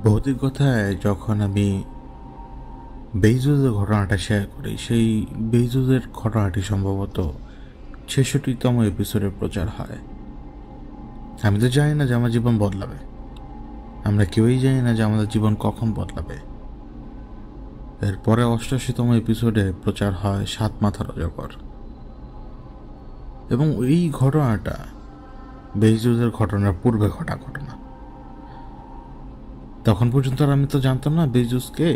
ভৌতিক কথায় যখন আমি বেইজুজের ঘটনাটা শেয়ার করি, সেই বেইজুজের ঘটনাটি সম্ভবত ৬৬তম এপিসোডে প্রচার হয়। আমি তো জানি না যে আমার জীবন বদলাবে, আমরা কেউই জানি না যে আমাদের জীবন কখন বদলাবে। এরপরে ৮৮তম এপিসোডে প্রচার হয় সাত মাথার অজগর, এবং এই ঘটনাটা বেইজুজের ঘটনার পূর্বে ঘটা ঘটনা। তখন পর্যন্ত আর আমি তো জানতাম না বেইজুজকে,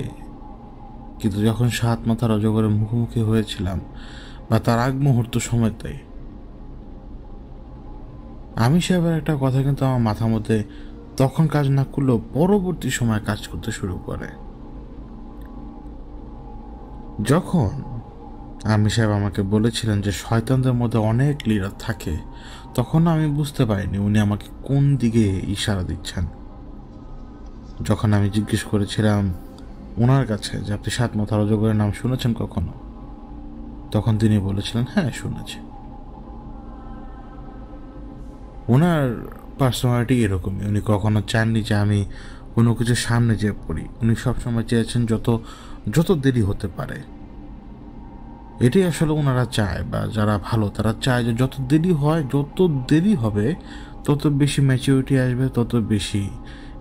কিন্তু যখন সাত মাথার অজগরের মুখোমুখি হয়েছিলাম বা তার আগ মুহূর্ত সময়তেই আমি সাহেবের একটা কথা কিন্তু আমার মাথার মধ্যে তখন কাজ না করলেও পরবর্তী সময় কাজ করতে শুরু করে। যখন আমি সাহেব আমাকে বলেছিলেন যে শয়তানদের মধ্যে অনেক লিডার থাকে, তখন আমি বুঝতে পারিনি উনি আমাকে কোন দিকে ইশারা দিচ্ছেন। যখন আমি জিজ্ঞেস করেছিলাম ওনার কাছে যে আপনি সাত মাথার অজগরের নাম শুনেছেন কখনো, তখন তিনি বলেছিলেন হ্যাঁ শুনেছি। ওনার পার্সোনালিটি এরকমই, উনি কখনো চাননি যে আমি কোনো কিছু সামনে যেয়ে পড়ি। উনি সবসময় চেয়েছেন যত যত দেরি হতে পারে। এটাই আসলে ওনারা চায়, বা যারা ভালো তারা চায় যে যত দেরি হয়, যত দেরি হবে তত বেশি ম্যাচিউরিটি আসবে, তত বেশি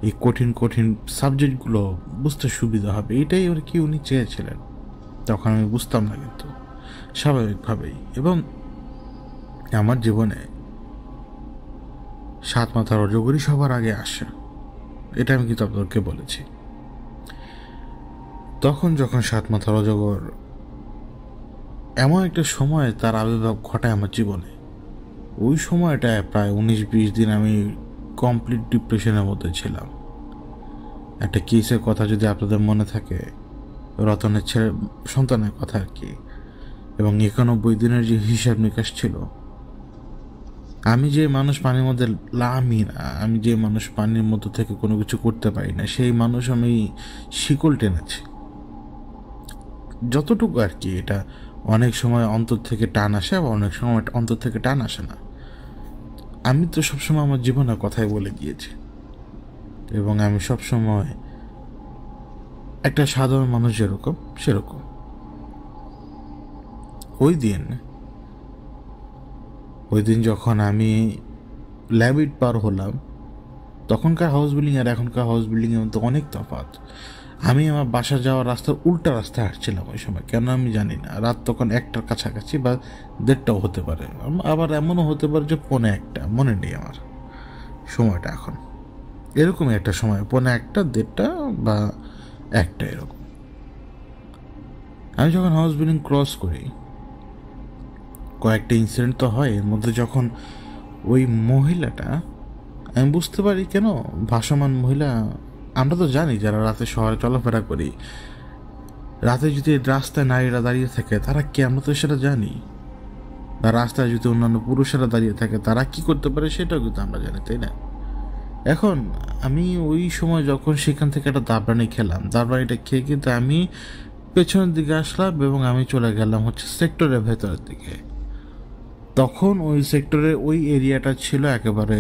এই কঠিন কঠিন সাবজেক্টগুলো বুঝতে সুবিধা হবে। এটাই আর কি উনি চেয়েছিলেন। তখন আমি বুঝতাম না, কিন্তু স্বাভাবিকভাবেই। এবং আমার জীবনে সাত মাথার অজগরই সবার আগে আসে, এটা আমি কিন্তু আপনাদেরকে বলেছি। তখন যখন সাত মাথার অজগর এমন একটা সময় তার আবির্ভাব ঘটায় আমার জীবনে, ওই সময়টায় প্রায় ১৯-২০ দিন আমি কমপ্লিট ডিপ্রেশনের মধ্যে ছিলাম। একটা কেসের কথা যদি আপনাদের মনে থাকে, রতনের ছেলে সন্তানের কথা আর কি, এবং ৯১ দিনের যে হিসাব নিকাশ ছিল, আমি যে মানুষ পানির মধ্যে লামি না, আমি যে মানুষ পানির মধ্যে থেকে কোনো কিছু করতে পারি না, সেই মানুষ আমি শিকল টেনেছি যতটুকু আর কি। এটা অনেক সময় অন্তর থেকে টান আসে, আবার অনেক সময় অন্তর থেকে টান আসে না। আমি তো সবসময় আমার জীবনের কথাই বলে গিয়েছি, এবং আমি সবসময় একটা সাধারণ মানুষ যেরকম সেরকম। ওই দিন যখন আমি ল্যাবিট পার হলাম, তখনকার হাউস বিল্ডিং আর এখনকার হাউস বিল্ডিংয়ের মধ্যে অনেক তফাৎ। আমি আমার বাসা যাওয়ার রাস্তার উল্টা রাস্তায় হাঁটছিলাম ওই সময়, কেন আমি জানি না। রাত তখন ১টার কাছাকাছি বা ১:৩০টাও হতে পারে, আবার এমনও হতে পারে যে ১:৪, মনে নেই আমার সময়টা এখন। এরকমই একটা সময়, ১:৪, ১:৩০ বা ১টা এরকম। আমি যখন হাউস বিল্ডিং ক্রস করি, কয়েকটা ইনসিডেন্ট তো হয়। এর মধ্যে যখন ওই মহিলাটা, আমি বুঝতে পারি কেন ভাসমান মহিলা, আমরা তো জানি যারা রাতে শহরে চলাফেরা করি, রাতে যদি রাস্তায় নারীরা দাঁড়িয়ে থাকে তারা কে, আমরা তো সেটা জানি। বা রাস্তায় যদি অন্যান্য পুরুষেরা দাঁড়িয়ে থাকে তারা কি করতে পারে সেটাও কিন্তু আমরা জানি, তাই না? এখন আমি ওই সময় যখন সেখান থেকে একটা দাবরানি খেলাম, দাবরানিটা খেয়ে কিন্তু আমি পেছনের দিকে আসলাম এবং আমি চলে গেলাম হচ্ছে সেক্টরের ভেতরের দিকে। তখন ওই সেক্টরে ওই এরিয়াটা ছিল একেবারে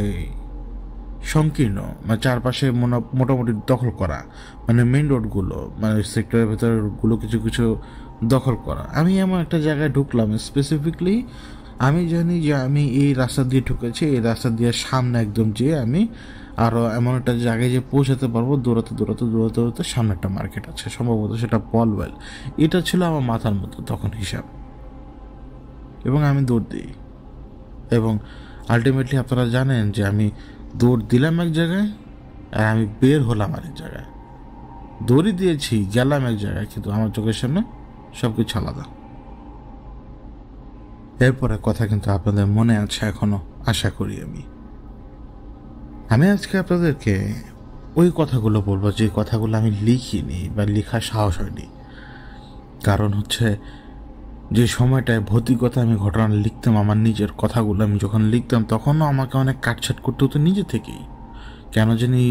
সংকীর্ণ, মানে চারপাশে মোটামুটি দখল করা, মানে মেন রোডগুলো, মানে সেক্টরের ভেতরের রোডগুলো কিছু কিছু দখল করা। আমি এমন একটা জায়গায় ঢুকলাম স্পেসিফিকলি, আমি জানি যে আমি এই রাস্তা দিয়ে ঢুকেছি, এই রাস্তা দিয়ে সামনে একদম যেয়ে আমি আরও এমন একটা জায়গায় যে পৌঁছাতে পারবো, দৌড়াতে দৌড়াতে দৌড়াতে দৌড়াতে সামনে একটা মার্কেট আছে, সম্ভবত সেটা বলওয়েল। এটা ছিল আমার মাথার মধ্যে তখন হিসাব, এবং আমি দৌড় দিই। এবং আলটিমেটলি আপনারা জানেন যে আমি দৌড় দিলাম এক জায়গায় আর আমি বের হলাম আরেক জায়গায়। দৌড়ই দিয়েছি, গেলাম এক জায়গায়, কিন্তু আমার চোখের সামনে সব কিছু আলাদা। এরপরে কথা কিন্তু আপনাদের মনে আছে এখনো, আশা করি। আমি আজকে আপনাদেরকে ওই কথাগুলো বলবো যে কথাগুলো আমি লিখিনি বা লেখার সাহস হয়নি। কারণ হচ্ছে যে সময়টায় ভৌতিকতা আমি ঘটনা লিখতাম, আমার নিজের কথাগুলো আমি যখন লিখতাম তখনও আমাকে অনেক কাটছাট করতে হতো নিজে থেকেই। কেন জানি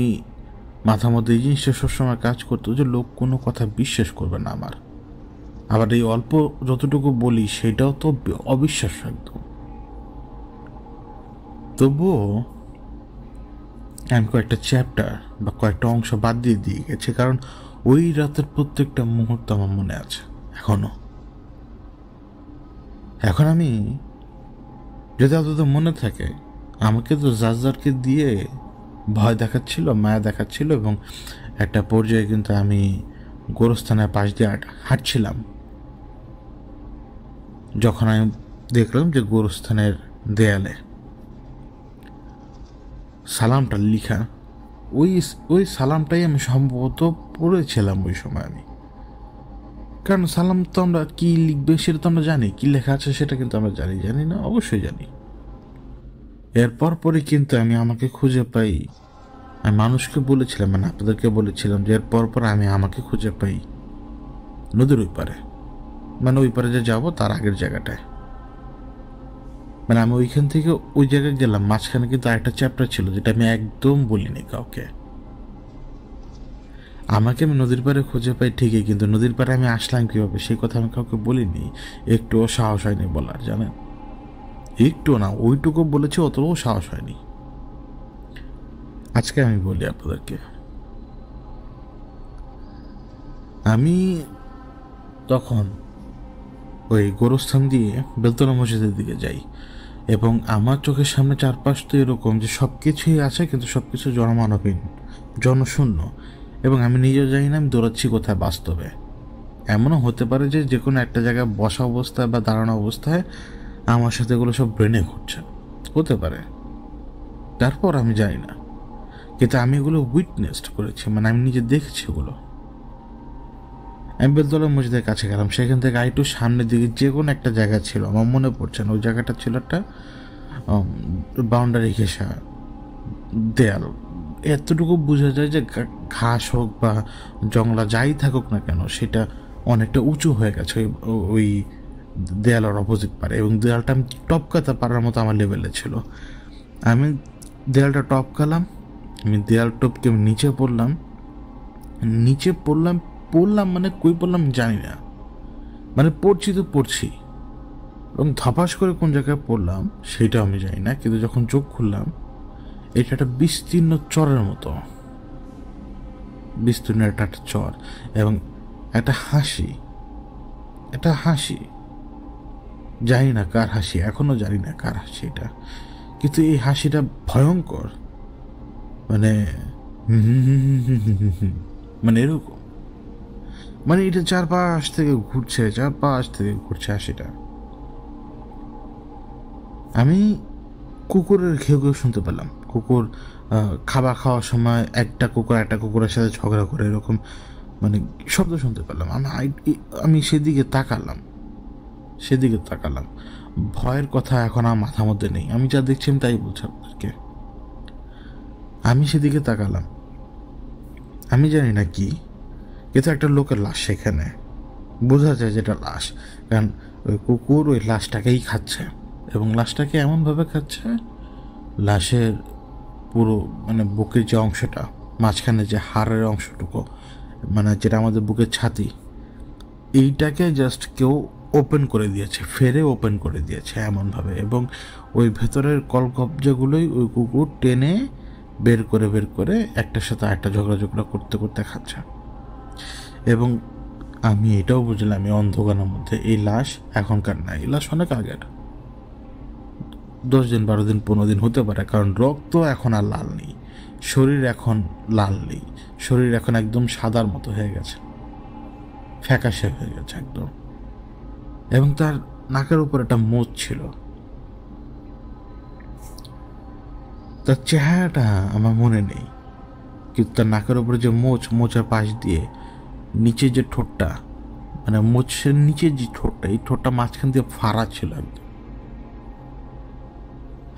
মাথার মধ্যে এই জিনিসটা সবসময় কাজ করতো যে লোক কোনো কথা বিশ্বাস করবে না আমার। আবার এই অল্প যতটুকু বলি সেটাও তো অবিশ্বাস্য একদম। তবুও আমি কয়েকটা চ্যাপ্টার বা কয়েকটা অংশ বাদ দিয়ে গেছি, কারণ ওই রাতের প্রত্যেকটা মুহূর্ত আমার মনে আছে এখনো। এখন আমি যদি অন্তত মনে থাকে, আমাকে তো জাজদারকে দিয়ে ভয় দেখাচ্ছিল, মায়া দেখাচ্ছিল, এবং একটা পর্যায়ে কিন্তু আমি গোরস্থানের পাশ দিয়ে হাঁটছিলাম, যখন আমি দেখলাম যে গোরস্থানের দেয়ালে সালামটা লিখা, ওই ওই সালামটাই আমি সম্ভবত পড়েছিলাম ওই সময় আমি। কারণ সালাম তো আমরা কী লিখবে সেটা তো আমরা জানি, কী লেখা আছে সেটা কিন্তু আমরা জানি না, অবশ্যই জানি। এরপর পরে কিন্তু আমি আমাকে খুঁজে পাই, আমি মানুষকে বলেছিলাম, মানে আপনাদেরকে বলেছিলাম যে এরপর পর আমি আমাকে খুঁজে পাই নদীর ওই পারে, মানে ওই পারে যে যাবো তার আগের জায়গাটায়। মানে আমি ওইখান থেকে ওই জায়গায় গেলাম, মাঝখানে কিন্তু আরেকটা চ্যাপ্টার ছিল যেটা আমি একদম বলিনি কাউকে। আমাকে আমি নদীর পাড়ে খুঁজে পাই ঠিকই, কিন্তু নদীর পাড়ে আমি আসলাম কীভাবে সেই কথা আমি কাউকে বলিনি, একটুও সাহস হয়নি বলার, জানেন, একটুও না, ওইটুকু বলেছি, অতটাও সাহস হয়নি। আজকে আমি বলি আপনাদেরকে, আমি তখন ওই গোরস্থান দিয়ে বেলতলা মসজিদের দিকে যাই, এবং আমার চোখের সামনে চারপাশ তো এরকম যে সব কিছুই আছে, কিন্তু সব কিছু জনমানবহীন, জনশূন্য, এবং আমি নিজেও জানি না আমি দৌড়াচ্ছি কোথায় বাস্তবে। এমনও হতে পারে যে যে কোনো একটা জায়গায় বসা অবস্থায় বা দাঁড়ানো অবস্থায় আমার সাথে এগুলো সব ব্রেনে ঘটছে, হতে পারে, তারপর আমি জানি না, কিন্তু আমি এগুলো উইটনেসড করেছি, মানে আমি নিজে দেখেছি এগুলো। আমি বেলতলা মসজিদের কাছে গেলাম, সেখান থেকে একটু সামনের দিকে যে কোনো একটা জায়গা ছিল, আমার মনে পড়ছে না, ওই জায়গাটা ছিল একটা বাউন্ডারি ঘেঁষা দেয়াল। এতটুকু বোঝা যায় যে ঘাস হোক বা জংলা যাই থাকুক না কেন, সেটা অনেকটা উঁচু হয়ে গেছে ওই দেয়ালের অপোজিট পারে, এবং দেয়ালটা আমি টপকাতে পারার মতো আমার লেভেলে ছিল। আমি দেয়ালটা টপকালাম, আমি দেয়াল টপকে নিচে পড়লাম, পড়লাম মানে কই পড়লাম জানি না, মানে পড়ছি তো পড়ছি, এবং ধপাস করে কোন জায়গায় পড়লাম সেটাও আমি জানি না, কিন্তু যখন চোখ খুললাম এটা একটা বিস্তীর্ণ চরের মতো, বিস্তীর্ণ একটা চর, এবং একটা হাসি, জানি না কার হাসি, এখনো জানি না কার হাসি এটা, কিন্তু এই হাসিটা ভয়ঙ্কর, মানে মানে এরকম, মানে এটা চারপাশ থেকে ঘুরছে হাসিটা। আমি কুকুরের ঘেউ শুনতে পেলাম, কুকুর খাবার খাওয়ার সময় একটা কুকুরের সাথে ঝগড়া করে এরকম মানে শব্দ শুনতে পেলাম। আমি সেদিকে তাকালাম, ভয়ের কথা এখন আমার মাথার মধ্যে নেই, আমি যা দেখছি আমি তাই বলছি আপনাদেরকে। আমি সেদিকে তাকালাম, আমি জানি না কি, কিন্তু একটা লোকের লাশ সেখানে, বোঝা যায় যেটা লাশ, কারণ ওই কুকুর ওই লাশটাকেই খাচ্ছে, এবং লাশটাকে এমনভাবে খাচ্ছে, লাশের পুরো মানে বুকের যে অংশটা, মাঝখানে যে হাড়ের অংশটুকু, মানে যেটা আমাদের বুকের ছাতি, এইটাকে জাস্ট কেউ ওপেন করে দিয়েছে এমনভাবে, এবং ওই ভেতরের কলকবজাগুলোই ওই কুকুর টেনে বের করে একটার সাথে একটা ঝগড়া করতে খাচ্ছে। এবং আমি এটাও বুঝলাম এই অন্ধকারের মধ্যে এই লাশ এখনকার না, এই লাশ অনেক আগের, 10 দিন 12 দিন 15 দিন হতে পারে, কারণ রক্ত এখন আর লাল নেই, শরীর এখন লাল নেই, শরীর এখন একদম সাদার মতো হয়ে গেছে, ফ্যাকাশে হয়ে গেছে একদম, এবং তার নাকের উপর একটা মোচ ছিল। তার চেহারাটা আমার মনে নেই, কিন্তু তার নাকের উপরে যে মোচের পাশ দিয়ে নিচে যে ঠোঁটটা, মানে মোচের নিচে যে ঠোঁটটা, এই ঠোঁটটা মাঝখান দিয়ে ফাড়া ছিল একদম।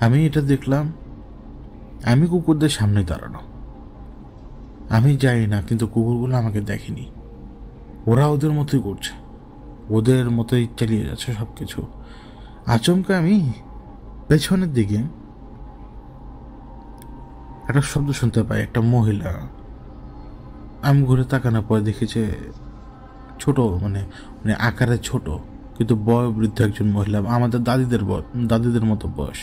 আমি এটা দেখলাম, আমি কুকুরদের সামনে দাঁড়ানো, আমি যাই না, কিন্তু কুকুরগুলো আমাকে দেখেনি, ওরা ওদের মতোই করছে, ওদের মতোই চালিয়ে যাচ্ছে সব কিছু। আচমকা আমি পেছনের দিকে একটা শব্দ শুনতে পাই, একটা মহিলা। আমি ঘুরে তাকানোর পরে দেখি যে ছোট, মানে মানে আকারে ছোট কিন্তু বয়োবৃদ্ধ একজন মহিলা, আমাদের দাদিদের মতো বয়স,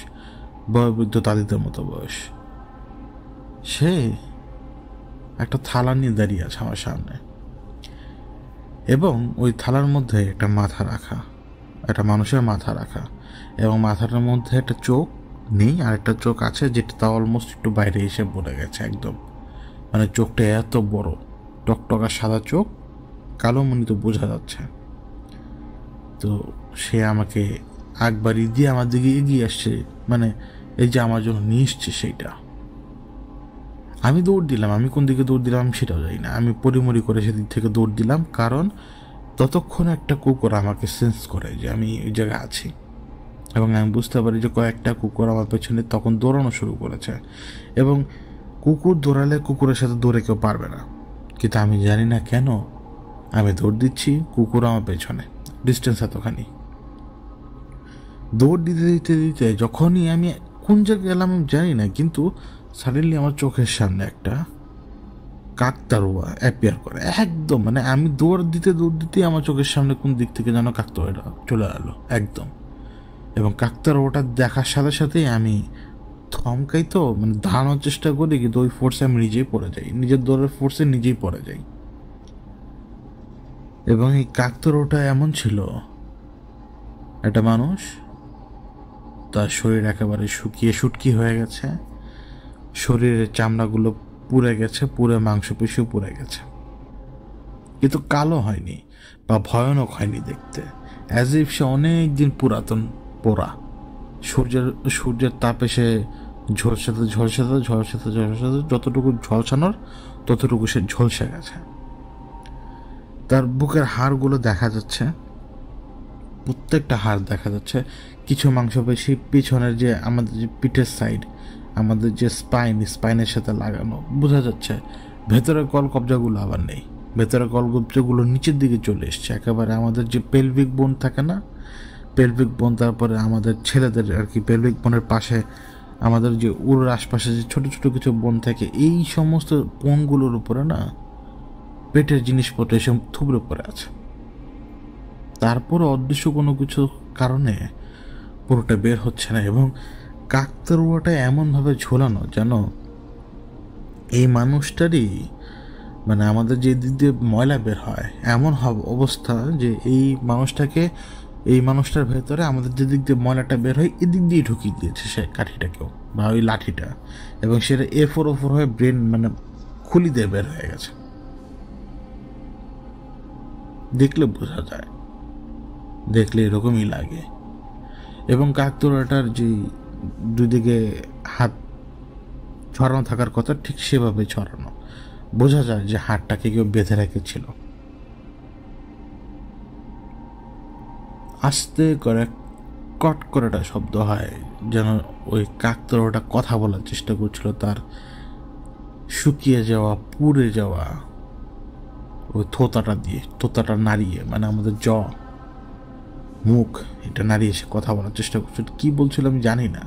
বয়োবৃদ্ধ দাদিদের মতো বয়স। সে একটা থালা নিয়ে দাঁড়িয়ে আছে আমার সামনে, এবং ওই থালার মধ্যে একটা মাথা রাখা, একটা মানুষের মাথা রাখা, এবং মাথাটার মধ্যে একটা চোখ নেই, আর একটা চোখ আছে যেটা তা অলমোস্ট একটু বাইরে এসে পড়ে গেছে একদম। মানে চোখটা এত বড়, টকটকা সাদা চোখ, কালো মনি তো বোঝা যাচ্ছে। তো সে আমাকে একবারই দিয়ে আমার দিকে এগিয়ে আসছে, মানে এই যে আমার জন্য নিয়ে এসছে সেইটা। আমি দৌড় দিলাম, আমি কোন দিকে দৌড় দিলাম আমি সেটাও জানি না, আমি পরিমরি করে সেদিক থেকে দৌড় দিলাম, কারণ ততক্ষণ একটা কুকুর আমাকে সেন্স করে যে আমি ওই জায়গায় আছি, এবং আমি বুঝতে পারি যে কয়েকটা কুকুর আমার পেছনে তখন দৌড়ানো শুরু করেছে। এবং কুকুর দৌড়ালে কুকুরের সাথে দৌড়ে কেউ পারবে না, কিন্তু আমি জানি না কেন আমি দৌড় দিচ্ছি, কুকুর আমার পেছনে, ডিস্টেন্স এতখানি। দৌড় দিতে দিতে দিতে যখনই আমি কোন জায়গায় গেলাম আমি জানি না, কিন্তু সাডেনলি আমার চোখের সামনে একটা কাকতাড়ুয়া অ্যাপিয়ার করে একদম, মানে আমি দৌড় দিতে আমার চোখের সামনে কোন দিক থেকে যেন কাকতাড়ুয়াটা চলে এলো একদম। এবং কাকতাড়ুয়াটা দেখার সাথে সাথেই আমি থমকাই, তো মানে দাঁড়ানোর চেষ্টা করি, কিন্তু ওই ফোর্সে আমি নিজেই পড়ে যাই, নিজের দৌড়ের ফোর্সে নিজেই পড়ে যাই। এবং এই কাকতাড়ুয়াটা এমন ছিল, একটা মানুষ, তার শরীর একেবারে শুকিয়ে শুটকি হয়ে গেছে, শরীরের চামড়াগুলো পুড়ে গেছে, পুরো মাংসপেশিও পুড়ে গেছে, কিন্তু কালো হয়নি বা ভয়ানক হয়নি দেখতে, অ্যাজ ইফ সে অনেক দিন পুরাতন পোড়া। সূর্যের তাপে সে ঝলসাতে ঝলসাতে ঝলসাতে ঝলসাতে যতটুকু ঝলসানোর ততটুকু সে ঝলসে গেছে। তার বুকের হাড়গুলো দেখা যাচ্ছে, প্রত্যেকটা হাড় দেখা যাচ্ছে, কিছু মাংসপেশি পিছনের যে আমাদের যে পিঠের সাইড, আমাদের যে স্পাইনের সাথে লাগানো বোঝা যাচ্ছে। ভেতরের কলকবজাগুলো আবার নেই, ভেতরের কলকবজাগুলো নিচের দিকে চলে এসছে একেবারে। আমাদের যে পেলভিক বোন থাকে না, পেলভিক বোন, তারপরে আমাদের ছেলেদের আর কি পেলভিক বোনের পাশে আমাদের যে উড়োর আশপাশে যে ছোট ছোট কিছু বোন থাকে, এই সমস্ত বোনগুলোর উপরে না পেটের জিনিসপত্র এসব থুবড়ে পড়ে আছে। তারপরে অদৃশ্য কোনো কিছু কারণে পুরোটা বের হচ্ছে না, এবং কাকতাড়ুয়াটা এমনভাবে ঝোলানো যেন এই মানুষটারই, মানে আমাদের যে দিক দিয়ে ময়লা বের হয় এমন অবস্থা যে এই মানুষটার ভেতরে আমাদের যে দিক দিয়ে ময়লাটা বের হয় এদিক দিয়ে ঢুকিয়ে দিয়েছে সে কাঠিটাকেও বা ওই লাঠিটা, এবং সেটা এফোর ওফোর হয়ে ব্রেন মানে খুলি দিয়ে বের হয়ে গেছে। দেখলে বোঝা যায়, দেখলে এরকমই লাগে। এবং কাকতাড়ুয়াটার যে দুদিকে হাত ছড়ানো থাকার কথা ঠিক সেভাবে ছড়ানো, বোঝা যায় যে হাতটাকে কেউ বেঁধে রেখেছিল। আস্তে করে কট করে একটা শব্দ হয়, যেন ওই কাকতাড়ুয়াটা কথা বলার চেষ্টা করছিল তার শুকিয়ে যাওয়া পুড়ে যাওয়া ওই থোতাটা নাড়িয়ে, মানে আমাদের মুখ এটা নাড়িয়ে সে কথা বলার চেষ্টা করছিল। কি বলছিল আমি জানি না,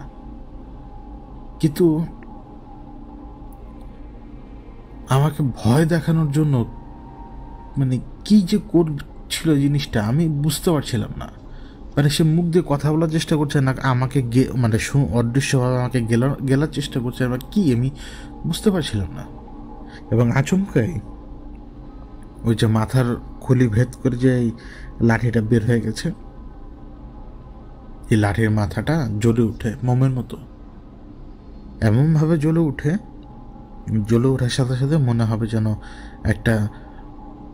কিন্তু আমাকে ভয় দেখানোর জন্য মানে কি যে করছিল জিনিসটা আমি বুঝতে পারছিলাম না। মানে সে মুখ দিয়ে কথা বলার চেষ্টা করছে না, আমাকে মানে অদৃশ্যভাবে আমাকে গেলার চেষ্টা করছে, আমার কি আমি বুঝতে পারছিলাম না। এবং আচমকাই ওই যে মাথার খুলি ভেদ করে যে এই লাঠিটা বের হয়ে গেছে, এই লাঠির মাথাটা জ্বলে উঠে মোমের মতো, এমনভাবে জ্বলে ওঠার সাথে সাথে মনে হবে যেন একটা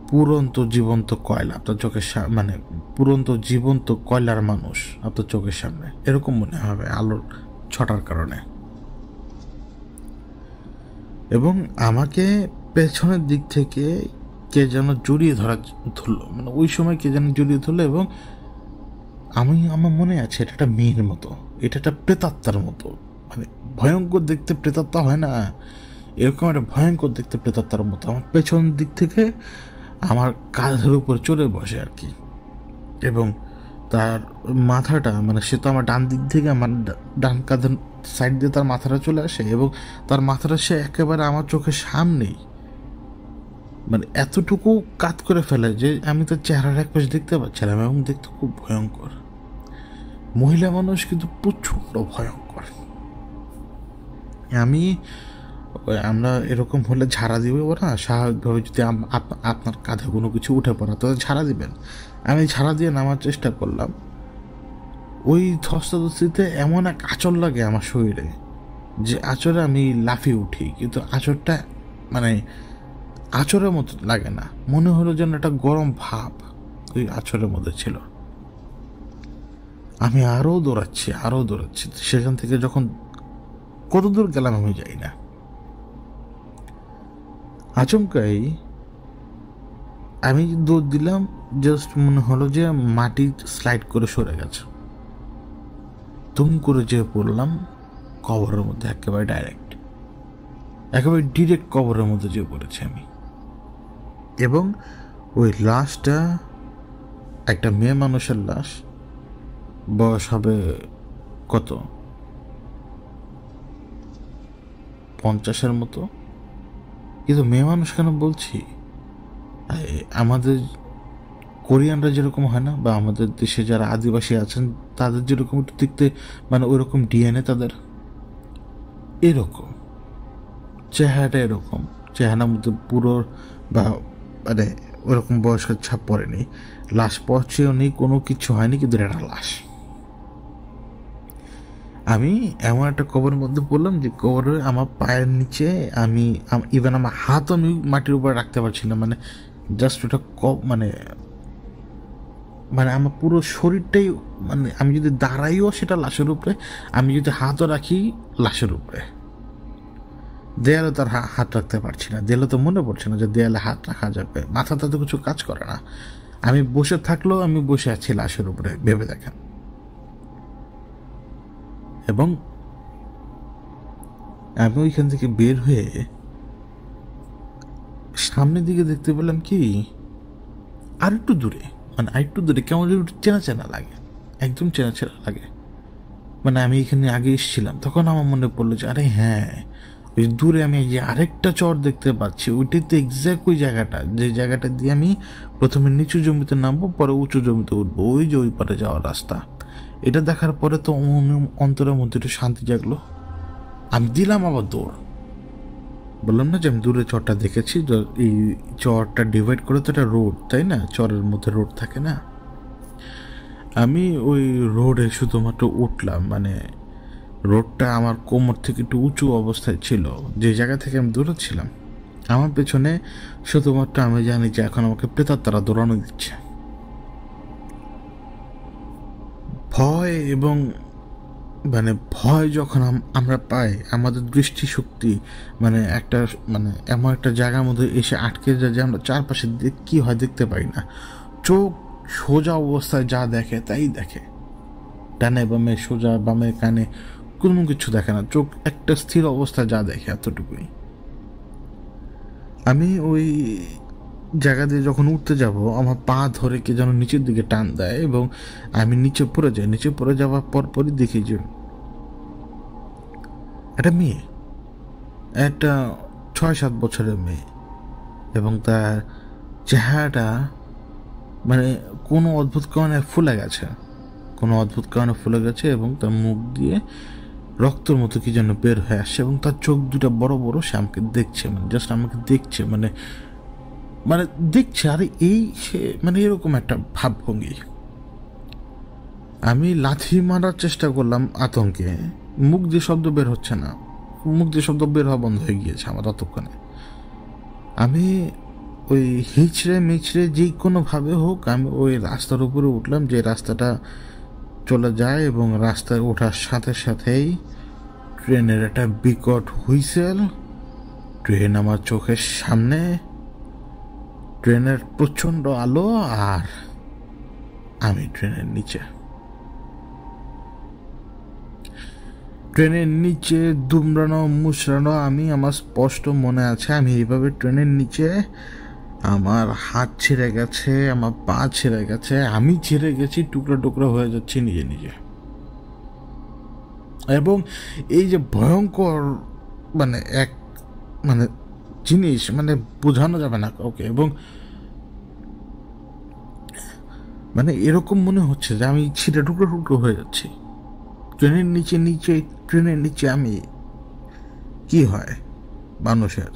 পুরন্ত জীবন্ত কয়লা আপনার চোখের মানে পুরন্ত জীবন্ত কয়লার মানুষ আপনার চোখের সামনে, এরকম মনে হবে আলোর ছটার কারণে। এবং আমাকে পেছনের দিক থেকে কে যেন জড়িয়ে ধরলো, মানে ওই সময় কে যেন জড়িয়ে ধরলো, এবং আমার মনে আছে এটা একটা মেয়ের মতো, এটা একটা প্রেতাত্মার মতো, মানে ভয়ঙ্কর দেখতে প্রেতাত্মা হয় না, এরকম একটা ভয়ঙ্কর দেখতে প্রেতাত্মার মতো আমার পেছন দিক থেকে আমার কাঁধের উপর চলে বসে আর কি। এবং তার মাথাটা, মানে সে তো আমার ডান দিক থেকে আমার ডান কাঁধের সাইড দিয়ে তার মাথাটা চলে আসে, এবং তার মাথাটা সে একেবারে আমার চোখের সামনেই, মানে এতটুকু কাত করে ফেলে যে আমি তার চেহারার এক পাশে দেখতে পাচ্ছিলাম, এবং দেখতে খুব ভয়ঙ্কর। মহিলা মানুষ কিন্তু প্রচণ্ড ভয়ঙ্কর। আমি আমরা এরকম হলে ঝাড়া দিবে ওরা স্বাভাবিকভাবে, যদি আপনার কাঁধে কোনো কিছু উঠে পড়ে তো ঝাড়া দিবেন। আমি ঝাড়া দিয়ে নামার চেষ্টা করলাম, ওই ধস্তাধস্তিতে এমন এক আঁচড় লাগে আমার শরীরে যে আঁচড়ে আমি লাফিয়ে উঠি, কিন্তু আঁচড়টা মানে আঁচড়ের মতো লাগে না, মনে হলো যেন একটা গরম ভাব ওই আঁচড়ের মধ্যে ছিল। আমি আরও দৌড়াচ্ছি, সেখান থেকে যখন কত দূর গেলাম আমি যাই না, আচমকাই আমি দৌড় দিলাম, জাস্ট মনে হলো যে মাটি স্লাইড করে সরে গেছে, তুম করে যেয়ে পড়লাম কবরের মধ্যে, একেবারে ডিরেক্ট কবরের মধ্যে যেয়ে পড়েছি আমি। এবং ওই লাশটা একটা মেয়ে মানুষের লাশ, বয়স হবে কত 50-এর মতো, কিন্তু মেয়ে মানুষ কেন বলছি, আমাদের কোরিয়ানরা যেরকম হয় না, বা আমাদের দেশে যারা আদিবাসী আছেন তাদের যেরকম একটু দেখতে, মানে ওইরকম ডিএনএ তাদের, এরকম চেহারাটা, এরকম চেহারার মধ্যে পুরো বা মানে ওরকম বয়স্কের ছাপ পড়েনি, লাশ পচেও নেই, কোনো কিছু হয়নি, কিন্তু এটা লাশ। আমি এমন একটা কবরের মধ্যে পড়লাম যে কবরের আমার পায়ের নিচে আমি ইভেন আমার হাতও আমি মাটির উপরে রাখতে পারছি না, মানে জাস্ট ওটা মানে মানে আমার পুরো শরীরটাই, মানে আমি যদি দাঁড়াইও সেটা লাশের উপরে, আমি যদি হাতও রাখি লাশের উপরে। দেয়ালে তার হাত রাখতে পারছি না, দেয়ালে তো মনে পড়ছে না যে দেয়ালে হাত রাখা যাবে, মাথা তাতে কিছু কাজ করে না। আমি বসে থাকলেও আমি বসে আছি লাশের উপরে, ভেবে দেখেন। এবং আমি ওইখান থেকে বের হয়ে সামনের দিকে দেখতে পেলাম কি, আরেকটু দূরে কেমন একটু চেনা চেনা লাগে, একদম চেনা চেনা লাগে। মানে আমি এখানে আগে এসেছিলাম, তখন আমার মনে পড়লো যে আরে হ্যাঁ, ওই দূরে আমি যে আরেকটা চর দেখতে পাচ্ছি, ওইটাই তো এক্স্যাক্ট ওই জায়গাটা, যে জায়গাটা দিয়ে আমি প্রথমে নিচু জমিতে নামবো, পরে উঁচু জমিতে উঠবো, ওই যে ওই পারে যাওয়ার রাস্তা। এটা দেখার পরে তো অন্তরের মধ্যে একটু শান্তি জাগলো। আমি দিলাম আবার দৌড়। বললাম না যে আমি দূরে চরটা দেখেছি, এই চরটা ডিভাইড করে তো একটা রোড, তাই না, চরের মধ্যে রোড থাকে না। আমি ওই রোডে শুধুমাত্র উঠলাম, মানে রোডটা আমার কোমর থেকে একটু উঁচু অবস্থায় ছিল, যে জায়গা থেকে আমি দৌড়াচ্ছিলাম। আমার পেছনে শুধুমাত্র আমি জানি যে এখন আমাকে প্রেতাত্মারা দৌড়ানো দিচ্ছে। ভয়, এবং মানে ভয় যখন আমরা পাই, আমাদের দৃষ্টিশক্তি মানে একটা, মানে এমন একটা জায়গার মধ্যে এসে আটকে যায় যে আমরা চারপাশে কী হয় দেখতে পাই না। চোখ সোজা অবস্থায় যা দেখে তাই দেখে, ডানে বামে, সোজা বামে, কানে কোনো কিছু দেখে না, চোখ একটা স্থির অবস্থায় যা দেখে এতটুকুই। আমি ওই জায়গা দিয়ে যখন উঠতে যাব, আমার পা ধরে কে যেন নিচের দিকে টান দেয়, এবং আমি নিচে পড়ে যাই। নিচে পড়ে যাওয়ার পরই দেখি যে একটা মেয়ে, একটা 6-7 বছরের মেয়ে, এবং তার চেহারাটা মানে কোনো অদ্ভুত কারণে ফুলে গেছে, এবং তার মুখ দিয়ে রক্তের মতো কি যেন বের হয়ে আসছে, এবং তার চোখ দুটা বড় বড়, সে আমাকে দেখছে, মানে জাস্ট আমাকে দেখছে, মানে মানে দেখছে, আরে এই সে, মানে এরকম একটা ভাবভঙ্গি। আমি লাথি মারার চেষ্টা করলাম আতঙ্কে, মুখ দিয়ে শব্দ বের হচ্ছে না, মুখ দিয়ে শব্দ বের হওয়া বন্ধ হয়ে গিয়েছে আমার ততক্ষণে। আমি ওই হিচড়ে মিচড়ে যে কোনোভাবে হোক আমি ওই রাস্তার উপরে উঠলাম, যে রাস্তাটা চলে যায়, এবং রাস্তায় ওঠার সাথে সাথেই ট্রেনের একটা বিকট হুইসেল, ট্রেন আমার চোখের সামনে, ট্রেনের প্রচণ্ড আলো, আর আমি ট্রেনের নিচে দুমড়ানো মুচড়ানো। আমার স্পষ্ট মনে আছে আমি এইভাবে ট্রেনের নিচে, আমার হাত ছিঁড়ে গেছে, আমার পা ছিঁড়ে গেছে, আমি ছিঁড়ে গেছি, টুকরো টুকরো হয়ে যাচ্ছি নিজে নিজে। এবং এই যে ভয়ঙ্কর মানে এক মানে জিনিস, মানে বোঝানো যাবে না কাউকে, এবং মানে এরকম মনে হচ্ছে যে আমি ছিঁড়ে টুকরো টুকরো হয়ে যাচ্ছি ট্রেনের নিচে। ট্রেনের নিচে আমি কি হয় মানুষের।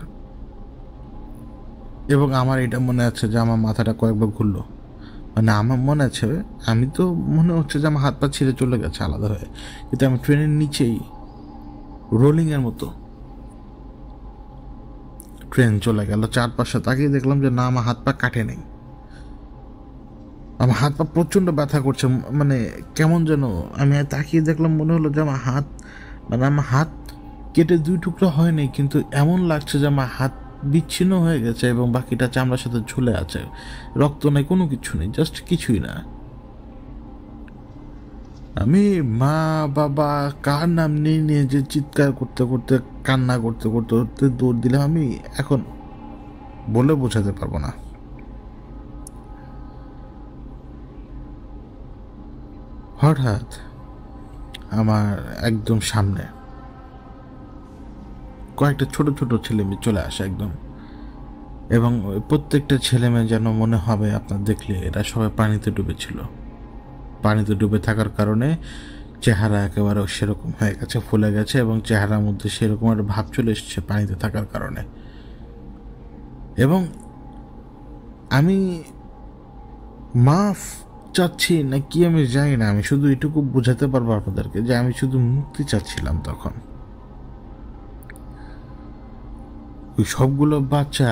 এবং আমার এটা মনে আছে যে আমার মাথাটা কয়েকবার ঘুরলো, মানে আমার মনে আছে আমি তো মনে হচ্ছে যে আমার হাত পা ছিঁড়ে চলে গেছে আলাদা হয়ে, কিন্তু আমি ট্রেনের নিচেই রোলিংয়ের মতো ট্রেন চলে গেল। চারপাশে তাকিয়ে দেখলাম যে না, আমার হাত পা কাটে নেই, আমার হাত পা প্রচণ্ড ব্যথা করছে, মানে কেমন যেন। আমি তাকিয়ে দেখলাম মনে হলো যে আমার হাত, মানে আমার হাত কেটে দুই টুকরো হয়নি, কিন্তু এমন লাগছে যে আমার হাত বিচ্ছিন্ন হয়ে গেছে এবং বাকিটা চামড়ার সাথে ঝুলে আছে, রক্ত নেই, কোনো কিছু নেই, জাস্ট কিছুই না। আমি মা বাবা কার নাম নিয়ে নিয়ে যে চিৎকার করতে করতে, কান্না করতে করতে করতে দৌড় দিলাম, আমি এখন বলে বোঝাতে পারবো না। হঠাৎ আমার একদম সামনে কয়েকটা ছোট ছোট ছেলে মেয়ে চলে আসে একদম, এবং প্রত্যেকটা ছেলে মেয়ে যেন মনে হবে আপনার দেখলে এরা সবাই পানিতে ডুবেছিল। পানিতে ডুবে থাকার কারণে চেহারা একেবারে সেরকম হয়ে গেছে, ফুলে গেছে, এবং চেহারার মধ্যে সেরকম একটা ভাব চলে এসছে পানিতে থাকার কারণে। এবং আমি মাফ চাচ্ছি না কি আমি জানি না, আমি শুধু এটুকু বোঝাতে পারবো আপনাদেরকে যে আমি শুধু মুক্তি চাচ্ছিলাম তখন। ওই সবগুলো বাচ্চা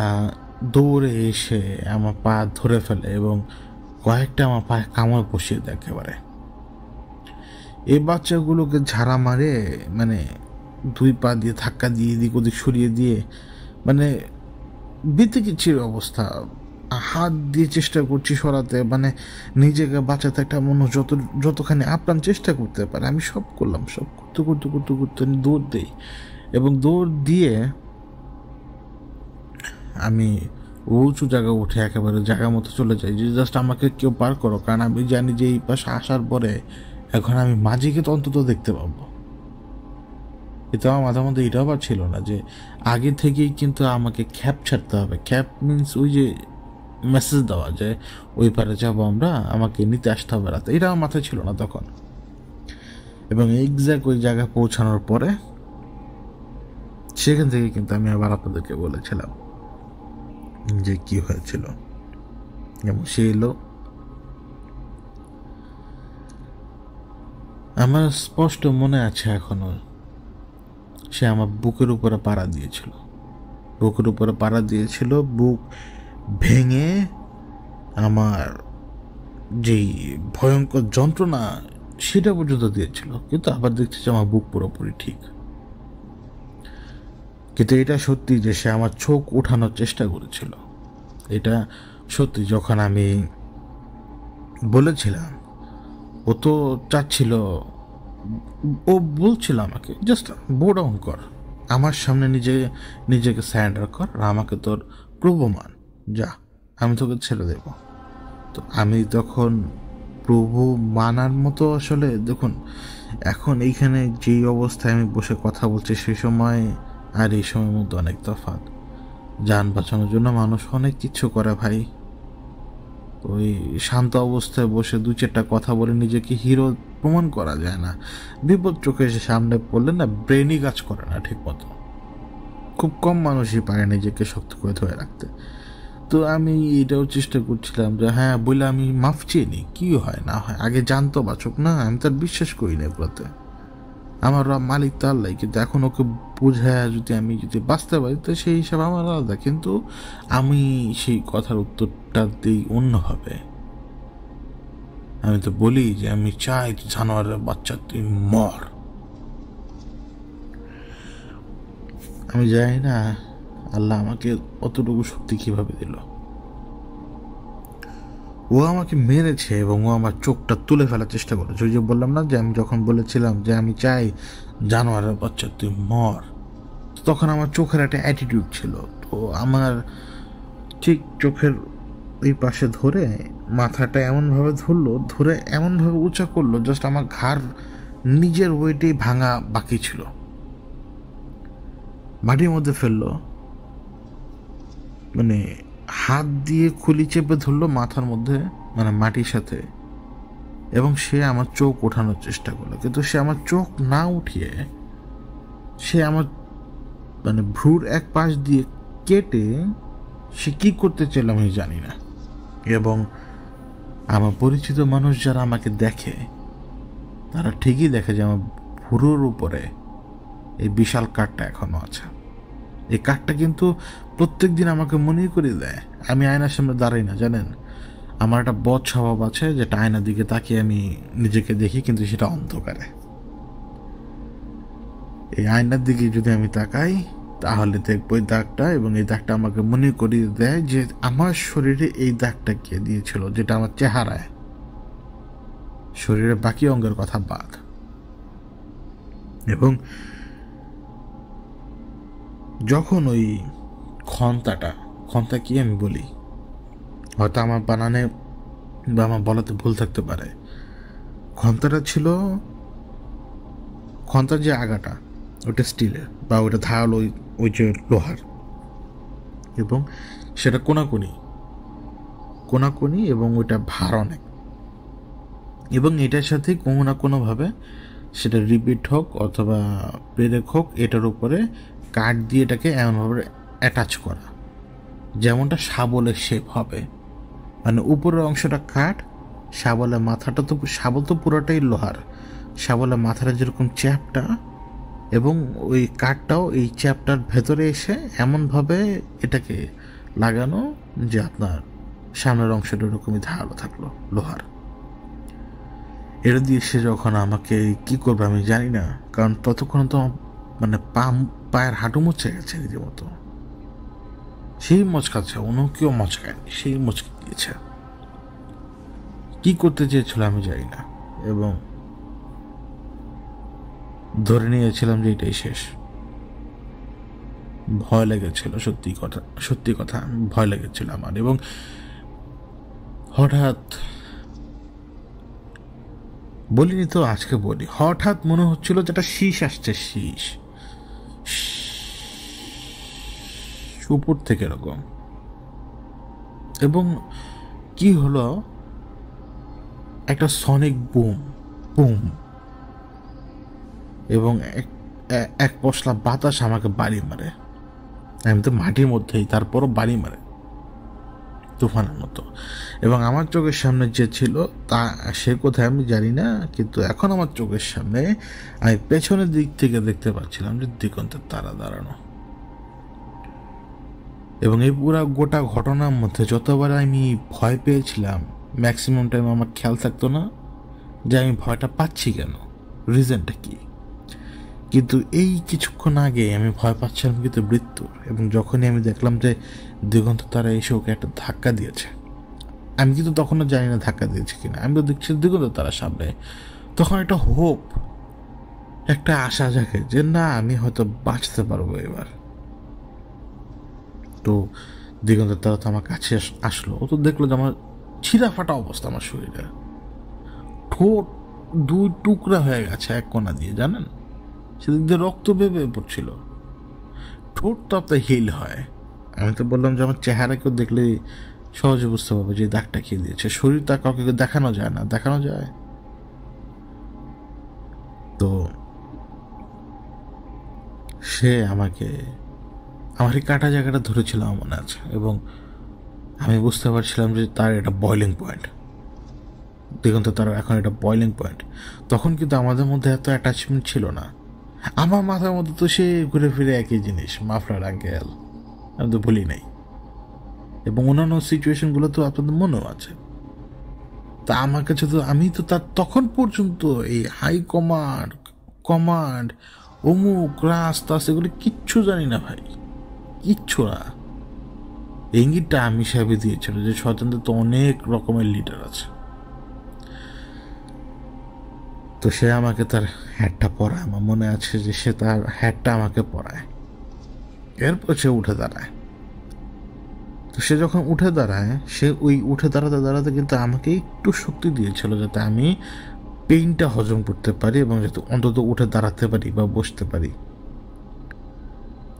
দৌড়ে এসে আমার পা ধরে ফেলে এবং কয়েকটা আমার পায়ে কামড় বসিয়ে দেয় একেবারে। এই বাচ্চাগুলোকে ঝাড়া মারে, মানে দুই পা দিয়ে ধাক্কা দিয়ে এদিক ওদিক সরিয়ে দিয়ে, মানে বিতিকিচ্ছির অবস্থা। হাত দিয়ে চেষ্টা করছি সরাতে, মানে নিজেকে বাঁচাতে একটা মনে যতখানি আপ্রাণ চেষ্টা করতে পারে আমি সব করলাম। সব করতে করতে করতে করতে আমি দৌড় দিই, এবং দৌড় দিয়ে আমি উঁচু জায়গা উঠে একেবারে জায়গা মতো চলে যাই যে জাস্ট আমাকে কেউ পার করো, কারণ আমি জানি যে এই পাশে আসার পরে এখন আমি মাঝিকে তো অন্তত দেখতে পাবো। কিন্তু আমার মাথার মধ্যে এটাও আবার ছিল না যে আগে থেকেই কিন্তু আমাকে খ্যাপ ছাড়তে হবে। খ্যাপ মিনস ওই যে মেসেজ দেওয়া যে ওই পারে যাবো আমরা, আমাকে নিতে আসতে হবে রাতে, এটা আমার মাথায় ছিল না তখন। এবং এক্স্যাক্ট ওই জায়গায় পৌঁছানোর পরে সেখান থেকে কিন্তু আমি আবার আপনাদেরকে বলেছিলাম যে কি হয়েছিল। এবং সে এলো, আমার স্পষ্ট মনে আছে এখনো, সে আমার বুকের উপরে পাড়া দিয়েছিল, বুকের উপরে পাড়া দিয়েছিল, বুক ভেঙে আমার যেই ভয়ঙ্কর যন্ত্রণা সেটা পর্যন্ত দিয়েছিল। কিন্তু আবার দেখছি যে আমার বুক পুরোপুরি ঠিক। কিন্তু এটা সত্যি যে সে আমার চোখ উঠানোর চেষ্টা করেছিল, এটা সত্যি। যখন আমি বলেছিলাম, ও তো চাচ্ছিল, ও বলছিল আমাকে জাস্ট বো ডাউন কর, আমার সামনে নিজেকে স্যারেন্ডার কর, আর আমাকে তোর প্রভুমান, যা আমি তোকে ছেড়ে দেব। তো আমি তখন প্রভু মানার মতো, আসলে দেখুন এখন এইখানে যেই অবস্থায় আমি বসে কথা বলছি সেই সময় আর এই সময়ের মধ্যে অনেক তফাৎ। যান বাঁচানোর জন্য মানুষ অনেক কিছু করে ভাই। ওই শান্ত অবস্থায় বসে দু চারটা কথা বলে নিজেকে হিরো প্রমাণ করা যায় না। বিপদ চোখে এসে সামনে পড়লে না, ব্রেনই কাজ করে না ঠিক মতো। খুব কম মানুষই পারে নিজেকে শক্ত করে ধরে রাখতে। তো আমি এটাও চেষ্টা করছিলাম যে হ্যাঁ বলে আমি মাফ চেয়ে নিই, কী হয় না হয়, আগে জানতো বাচক না, আমি তার বিশ্বাস করি না এগুলোতে। আমার মালিক তো আল্লাহ, কিন্তু এখন ওকে বোঝায় যদি বাঁচতে পারি তো সেই হিসাবে আমার আলাদা। কিন্তু আমি সেই কথার উত্তরটা দিই অন্যভাবে। আমি তো বলি যে আমি চাই জানোয়ারের বাচ্চা তুই মর। আমি জানি না আল্লাহ আমাকে অতটুকু শক্তি কিভাবে দিল। ও আমাকে মেরেছে এবং ও আমার চোখটা তুলে ফেলার চেষ্টা করেছে। ওই যে বললাম না যে আমি যখন বলেছিলাম যে আমি চাই জানোয়ারের বাচ্চা তুই মর, তখন আমার চোখের একটা অ্যাটিটিউড ছিল। তো আমার ঠিক চোখের ওই পাশে ধরে মাথাটা এমনভাবে ধরলো, ধরে এমনভাবে উঁচা করলো, জাস্ট আমার ঘাড় নিজের ওয়েটেই ভাঙা বাকি ছিল, মাটির মধ্যে ফেললো, মানে হাত দিয়ে খুলি চেপে ধরলো মাথার মধ্যে, মানে মাটির সাথে। এবং সে আমার চোখ ওঠানোর চেষ্টা করলো, কিন্তু সে আমার চোখ না উঠিয়ে সে আমার মানে ভ্রুর এক পাশ দিয়ে কেটে সে কি করতে চাইল আমি জানি না। এবং আমার পরিচিত মানুষ যারা আমাকে দেখে তারা ঠিকই দেখে যে আমার ভ্রুর উপরে এই বিশাল কাঠটা এখনো আছে। এই কাঠটা কিন্তু প্রত্যেক দিন আমাকে মনে করিয়ে দেয় আমি আয়নার সামনে দাঁড়াই না, জানেন। আমার একটা বদ স্বভাব আছে, যেটা আয়নার দিকে তাকিয়ে আমি নিজেকে দেখি, কিন্তু সেটা অন্ধকারে। এই আয়নার দিকে যদি আমি তাকাই তাহলে দেখবো এই দাগটা, এবং এই দাগটা আমাকে মনে করিয়ে দেয় যে আমার শরীরে এই দাগটা কে দিয়েছিল, যেটা আমার চেহারায়, শরীরের বাকি অঙ্গের কথা বাদ। এবং যখন ওই খন্তা কি আমি বলি, হয়তো আমার বানানে বা আমার বলাতে ভুল থাকতে পারে, খন্তাটা ছিল, খন্তার যে আগাটা ওটা স্টিলের বা ওটা ধারালো ওই যে লোহার, এবং সেটা কোনাকুনি এবং ওইটা ভার অনেক, এবং এটার সাথে কোনো না কোনোভাবে সেটা রিপিট হোক অথবা পেরেক হোক, এটার উপরে কাঠ দিয়ে এটাকে এমনভাবে অ্যাটাচ করা যেমনটা শাবলের শেপ হবে। মানে উপরের অংশটা কাঠ, শাবলের মাথাটা তো, শাবল তো পুরোটাই লোহার, শাবলের মাথাটা যেরকম চ্যাপটা, এবং ওই কাঠটাও এই চ্যাপটার ভেতরে এসে এমনভাবে এটাকে লাগানো যে আপনার সামনের অংশটা ওরকমই ধারালো থাকলো লোহার। এটা দিয়ে সে যখন আমাকে কি করবে আমি জানি না, কারণ ততক্ষণ তো মানে পায়ের হাঁটু মুচকে গেছে রীতিমতো। সেই মচকাচ্ছে, অন্য কেউ মচকায়নি, সেই মচকে দিয়েছে। কি করতে চেয়েছিল আমি জানি না, এবং ধরে নিয়েছিলাম যে এটাই শেষ। ভয় লেগেছিল, সত্যি কথা ভয় লেগেছিল আমার। এবং হঠাৎ বলিনি তো, আজকে বলি, হঠাৎ মনে হচ্ছিল যেটা শীষ আসছে, শীষ উপর থেকে এরকম। এবং কি হলো, একটা সনিক বুম বুম, এবং এক পশলা বাতাস আমাকে বাড়ি মারে। আমি তো মাটির মধ্যেই, তারপরও বাড়ি মারে তুফানের মতো। এবং আমার চোখের সামনে যে ছিল তা সে কোথায় আমি জানি না, কিন্তু এখন আমার চোখের সামনে আমি পেছনের দিক থেকে দেখতে পাচ্ছিলাম যে দিগন্তের তারা দাঁড়ানো। এবং এই পুরা গোটা ঘটনার মধ্যে যতবার আমি ভয় পেয়েছিলাম, ম্যাক্সিমাম টাইম আমার খেয়াল থাকতো না যে আমি ভয়টা পাচ্ছি কেন, রিজনটা কি। কিন্তু এই কিছুক্ষণ আগে আমি ভয় পাচ্ছিলাম কিন্তু মৃত্যুর। এবং যখনই আমি দেখলাম যে দিগন্ত তারা এসে ওকে একটা ধাক্কা দিয়েছে, আমি কিন্তু তখনও জানি না ধাক্কা দিয়েছে কিনা, আমি তো দেখছি দিগন্ত তারা সামনে, তখন একটা হোপ, একটা আশা জাগে যে না আমি হয়তো বাঁচতে পারবো এবার। তো দিগন্ত তারা তো আমার কাছে আসলো, ও তো দেখলো যে আমার ছিঁড়া ফাটা অবস্থা, আমার শরীরে ঠোঁট 2 টুকরা হয়ে গেছে এক কোনা দিয়ে, জানেন, সেদিক দিয়ে রক্ত বেয়ে পড়ছিল। ঠোঁট তো আপনার হিল হয়। আমি তো বললাম যে আমার চেহারা কেউ দেখলে সহজে বুঝতে পারবে যে দাগটা খেয়ে দিয়েছে। শরীর তা কাউকে দেখানো যায় না, দেখানো যায় তো। সে আমাকে, আমার এই কাটা জায়গাটা ধরেছিল আমার মনে আছে, এবং আমি বুঝতে পারছিলাম যে তার এটা বয়লিং পয়েন্ট। দেখুন তো, তার এখন এটা বয়লিং পয়েন্ট। তখন কিন্তু আমাদের মধ্যে এত অ্যাটাচমেন্ট ছিল না। আমার মাথার মধ্যে তো সে ঘুরে ফিরে একই জিনিস, মাফলার আঙ্কেল, আমি তো ভুলি নাই। এবং অন্যান্য সিচুয়েশনগুলো তো আপনাদের মনেও আছে। তা আমার কাছে তো, আমি তো তার তখন পর্যন্ত এই হাই কমান্ড অমুক রাস্তা সেগুলো কিচ্ছু জানি না ভাই, কিচ্ছু না। ইঙ্গিতটা আমি সাহেবে দিয়েছিল যে শয়তানদের তো অনেক রকমের লিডার আছে। তো সে আমাকে তার হ্যাটটা পরায়, আমার মনে আছে যে সে তার হ্যাটটা আমাকে পরায়। এরপর সে উঠে দাঁড়ায়। তো সে যখন উঠে দাঁড়ায়, সে ওই উঠে দাঁড়াতে দাঁড়াতে কিন্তু আমাকে একটু শক্তি দিয়েছিল যাতে আমি পেইনটা হজম করতে পারি এবং যাতে অন্তত উঠে দাঁড়াতে পারি বা বসতে পারি।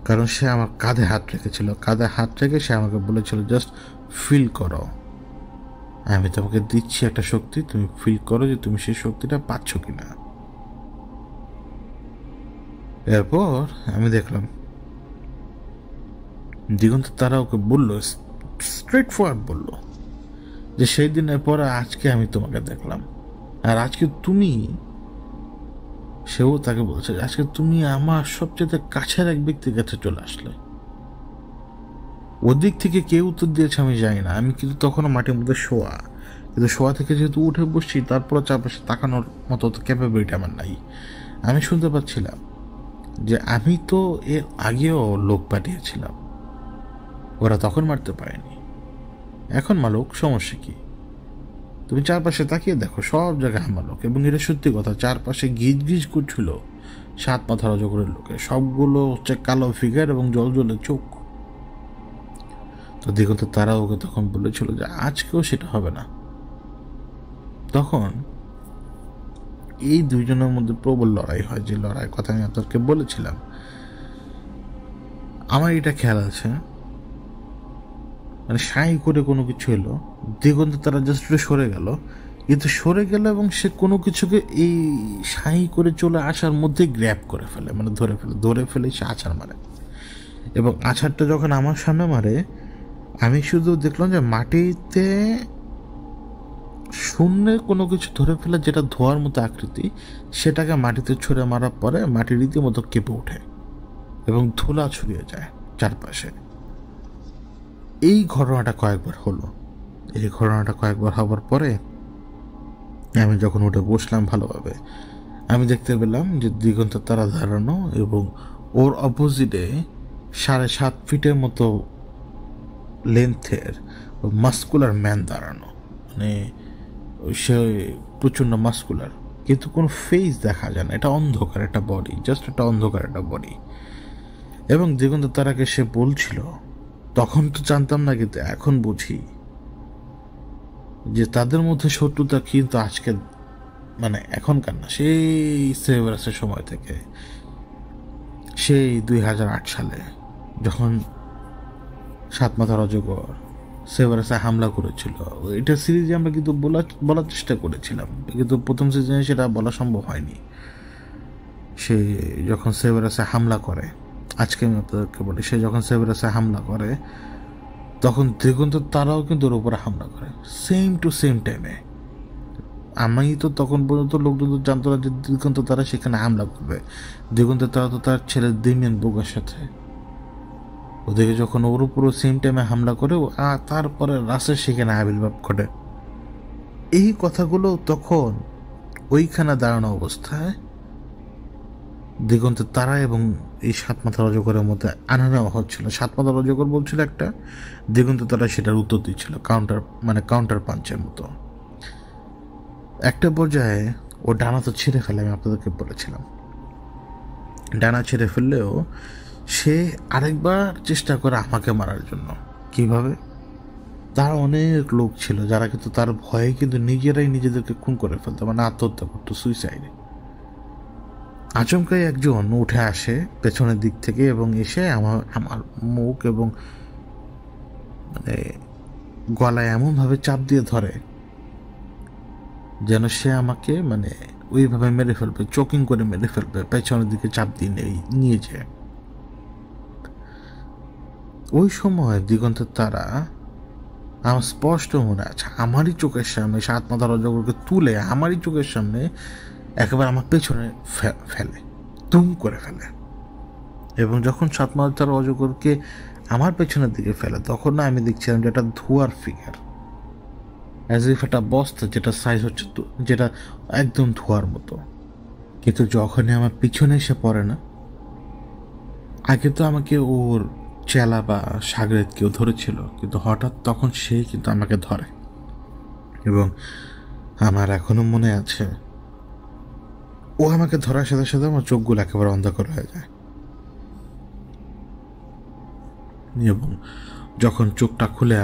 কারণ সে আমার কাঁধে হাত রেখেছিল, কাঁধে হাত রেখে সে আমাকে বলেছিল জাস্ট ফিল করো, আমি তোমাকে দিচ্ছি একটা শক্তি, তুমি ফিল করো যে তুমি সেই শক্তিটা পাচ্ছ কিনা। এরপর আমি দেখলাম দিগন্ত তারা ওকে বলল, স্ট্রেট ফরওয়ার্ড বলল যে সেই দিনের পরে আজকে আমি তোমাকে দেখলাম, আর আজকে তুমি, সেও তাকে বলছে আজকে তুমি আমার সবচেয়ে কাছের এক ব্যক্তির কাছে চলে আসলে। ওদিক থেকে কে উত্তর দিয়েছে আমি জানি না, আমি কিন্তু তখনও মাটির মধ্যে শোয়া, কিন্তু শোয়া থেকে যেহেতু উঠে বসছি তারপর চারপাশে তাকানোর মতো তো ক্যাপাবিলিটি আমার নাই। আমি শুনতে পাচ্ছিলাম যে আমি তো এর আগেও লোক পাঠিয়েছিলাম, ওরা তখন মারতে পারেনি, এখন মালুক, সমস্যা কি? তুমি চারপাশে তাকিয়ে দেখো, সব জায়গায় মালুক। এবং এটা সত্যি কথা, চারপাশে গিজ গিজ করছিল 7 মাথার অজগরের লোকে, সবগুলো হচ্ছে কালো ফিগার এবং জল জলে চোখ। তো দিগন্ত তারা ওকে তখন বলেছিল যে আজকেও সেটা হবে না। তখন এই দুইজনের মধ্যে প্রবল লড়াই হয়, যে লড়াই কথা আমি আপনাকে বলেছিলাম। আমার এটা খেয়াল আছে, মানে সাই করে কোনো কিছু এলো, দিগন্ত তারা জাস্ট সরে গেল, কিন্তু সরে গেল এবং সে কোনো কিছুকে এই সাই করে চলে আসার মধ্যে গ্র্যাব করে ফেলে, মানে ধরে ফেলে সে আছাড় মারে। এবং আছাড়টা যখন আমার সামনে মারে, আমি শুধু দেখলাম যে মাটিতে শূন্যে কোনো কিছু ধরে ফেলে, যেটা ধোয়ার মতো আকৃতি, সেটাকে মাটিতে ছুঁড়ে মারার পরে মাটি রীতিমতো কেঁপে ওঠে এবং ধুলা ছড়িয়ে যায় চারপাশে। এই ঘটনাটা কয়েকবার হলো। এই ঘটনাটা কয়েকবার হবার পরে আমি যখন উঠে বসলাম ভালোভাবে, আমি দেখতে পেলাম যে দিগন্ত তারা দাঁড়ানো এবং ওর অপোজিটে 7.5 ফিটের মতো লেন্থের মাস্কুলার ম্যান দাঁড়ানো। মানে সে প্রচণ্ড মাস্কুলার, কিন্তু কোনো ফেস দেখা যায় না, এটা অন্ধকার একটা বডি, জাস্ট একটা অন্ধকার একটা বডি। এবং দিগন্ত তারাকে সে বলছিল, তখন তো জানতাম না কিন্তু এখন বুঝি যে তাদের মধ্যে শত্রুতা কিন্তু আজকে, মানে এখনকার না, সেই সেভারাসের সময় থেকে, সেই 2008 সালে যখন 7 মাথার অজগর সেভারাসে হামলা করেছিল। এটা সিরিজে আমরা কিন্তু বলার চেষ্টা করেছিলাম, কিন্তু প্রথম সিজনে সেটা বলা সম্ভব হয়নি। সে যখন সেভারাসে হামলা করে, আজকে আমি আপনাদেরকে বলি, সে যখন সেভারাসে হামলা করে তখন দিগন্ত তারাও কিন্তু ওর উপরে হামলা করে, সেম টু সেম টাইমে। আমি তো তখন পর্যন্ত লোকজন তো জানতো না যে দিগন্ত তারা সেখানে হামলা করবে। দিগন্ত তারা তো তার ছেলে দেমিয়ান বোগার সাথে, ওদিকে যখন ওর উপরও সেম টাইমে হামলা করে, তারপরে রাসের সেখানে আবির্ভাব ঘটে। এই কথাগুলো তখন ওইখানে দাঁড়ানো অবস্থায় দিগন্তের তারা এবং এই 7 মাথার অজগরের মধ্যে আনা নেওয়া হচ্ছিল। 7 মাথার অজগর বলছিল একটা, দিগন্ত তারা সেটার উত্তর দিচ্ছিল কাউন্টার পাঞ্চের মতো। একটা পর্যায়ে ও ডানা তো ছিঁড়ে ফেলে, আমি আপনাদেরকে বলেছিলাম। ডানা ছিঁড়ে ফেললেও সে আরেকবার চেষ্টা করে আমাকে মারার জন্য। কিভাবে? তার অনেক লোক ছিল যারা কিন্তু তার ভয়ে কিন্তু নিজেরাই নিজেদেরকে খুন করে ফেলতো, মানে আত্মহত্যা করতো, সুইসাইডে। আচমকাই একজন উঠে আসে পেছনের দিক থেকে এবং এসে আমার মুখ এবং মানে গলায় এমনভাবে চাপ দিয়ে ধরে যেন সে আমাকে মানে ওইভাবে মেরে ফেলবে, চোকিং করে মেরে ফেলবে, পেছনের দিকে চাপ দিয়ে নিয়ে যায়। ওই সময় দিগন্তের তারা, আমার স্পষ্ট মনে আছে, আমারই চোখের সামনে 7 মাথার অজগরকে তুলে আমারই চোখের সামনে একেবারে আমার পেছনে ফেলে, তুম করে ফেলে। এবং যখন 7 মাথার অজগরকে আমার পেছনের দিকে ফেলে, তখন না আমি দেখছিলাম যে একটা ধোয়ার ফিগার, অ্যাজ ইফ একটা বস্তা, যেটা সাইজ হচ্ছে যেটা একদম ধোয়ার মতো। কিন্তু যখনই আমার পিছনে এসে পড়ে না, আগে তো আমাকে ওর চেলা বা সাগরেদ কেউ ধরেছিল, কিন্তু হঠাৎ তখন সে কিন্তু আমাকে ধরে। এবং আমার এখনো মনে আছে, ও আমাকে ধরার সাথে সাথে আমার চোখগুলো একেবারে অন্ধকার হয়ে যায়। এবং যখন চোখটা খুলে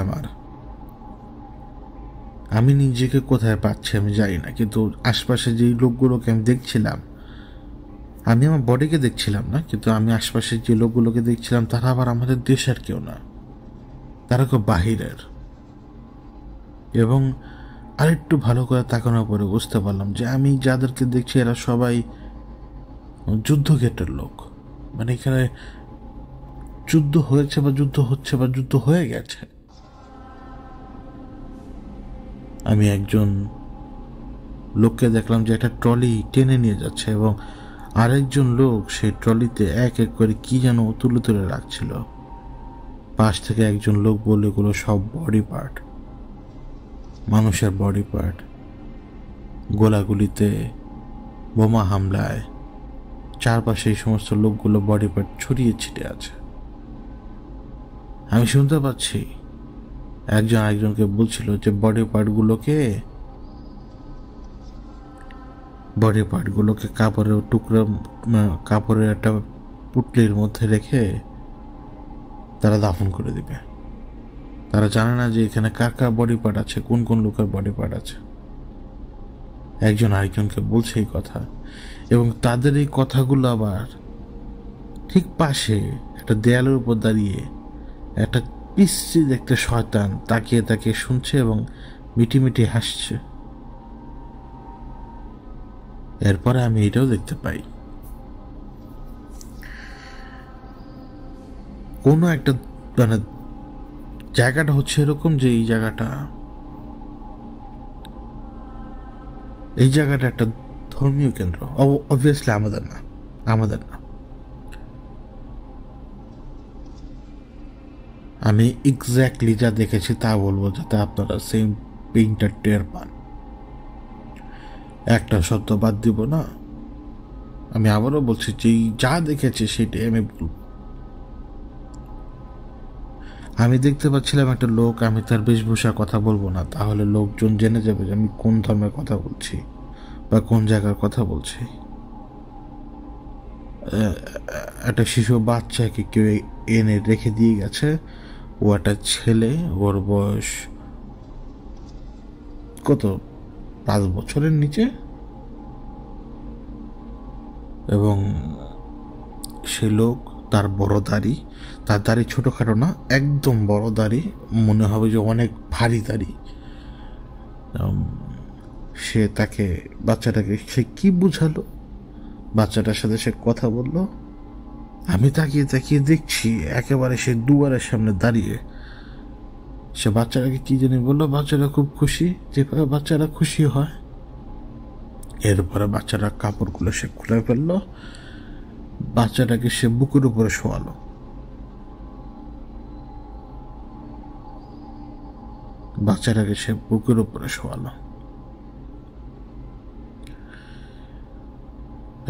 আমি নিজেকে কোথায় পাচ্ছি আমি জানি না, কিন্তু আশপাশে যেই লোকগুলোকে আমি দেখছিলাম, আমি আমার বডিকে দেখছিলাম না, কিন্তু আমি আশপাশে যে লোকগুলোকে দেখছিলাম তারা আবার আমাদের দেশের কেউ না, তারা কেউ বাহিরের। এবং আরেকটু ভালো করে তাকানোর পরে বুঝতে পারলাম যে আমি যাদেরকে দেখছি এরা সবাই যুদ্ধক্ষেত্রের লোক। মানে এখানে যুদ্ধ হয়েছে বা যুদ্ধ হচ্ছে বা যুদ্ধ হয়ে গেছে। আমি একজন লোককে দেখলাম যে একটা ট্রলি টেনে নিয়ে যাচ্ছে এবং আরেকজন লোক সেই ট্রলিতে এক এক করে কি যেন তুলে তুলে রাখছিল। পাশ থেকে একজন লোক বলল, এগুলো সব বডি পার্ট, মানুষের বডি পার্ট। গোলাগুলিতে, বোমা হামলায় চারপাশে এই সমস্ত লোকগুলো বডি পার্ট ছড়িয়ে ছিটে আছে। আমি শুনতে পাচ্ছি একজন আরেকজনকে বলছিল যে বডি পার্টগুলোকে কাপড়ের টুকরো, কাপড়ের একটা পুটলির মধ্যে রেখে তারা দাফন করে দিবে। তারা জানে না যে এখানে কার কার বডি পার্ট আছে, কোন কোন লোকের বডি পার্ট আছে। একজন আরেকজনকে বলছে এই কথা, এবং তাদের এই কথাগুলো আবার ঠিক পাশে একটা দেয়ালের উপর দাঁড়িয়ে একটা পিচ্ছি দেখতে শয়তান তাকিয়ে তাকিয়ে শুনছে এবং মিটিমিটি হাসছে। এরপরে আমি এটাও দেখতে পাই, কোনো একটা মানে জায়গাটা হচ্ছে এরকম যে এই জায়গাটা একটা ধর্মীয় কেন্দ্র। অবভিয়াসলি আমাদের না। আমি এক্স্যাক্টলি যা দেখেছি তা বলবো, যাতে আপনারা সেম পেইন্টটা টের পান। একটা শব্দ বাদ দিব না। আমি আবারও বলছি যে যা দেখেছি সেটাই আমি বলব। আমি দেখতে পাচ্ছিলাম একটা লোক, আমি তার বেশভূষার কথা বলবো না, তাহলে লোকজন জেনে যাবে যে আমি কোন ধর্মের কথা বলছি বা কোন জায়গার কথা বলছি। একটা শিশু বাচ্চাকে কেউ এনে রেখে দিয়ে গেছে। ও একটা ছেলে, ওর বয়স কত, 5 বছরের নিচে, এবং সে লোক, তার বড় দাড়ি, তার দাড়ি ছোটোখাটো না, একদম বড় দাড়ি, মনে হবে যে অনেক ভারী দাড়ি। সে বাচ্চাটাকে সে কি বুঝালো, বাচ্চাটার সাথে সে কথা বলল। আমি তাকিয়ে তাকিয়ে দেখছি একেবারে সে দুয়ারের সামনে দাঁড়িয়ে সে বাচ্চাটাকে কি জানি বললো। বাচ্চাটা খুব খুশি, যেভাবে বাচ্চারা খুশি হয়। এরপরে বাচ্চাটা কাপড়গুলো সে খুলে ফেললো, বাচ্চাটাকে সে বুকের উপরে শোয়ালো।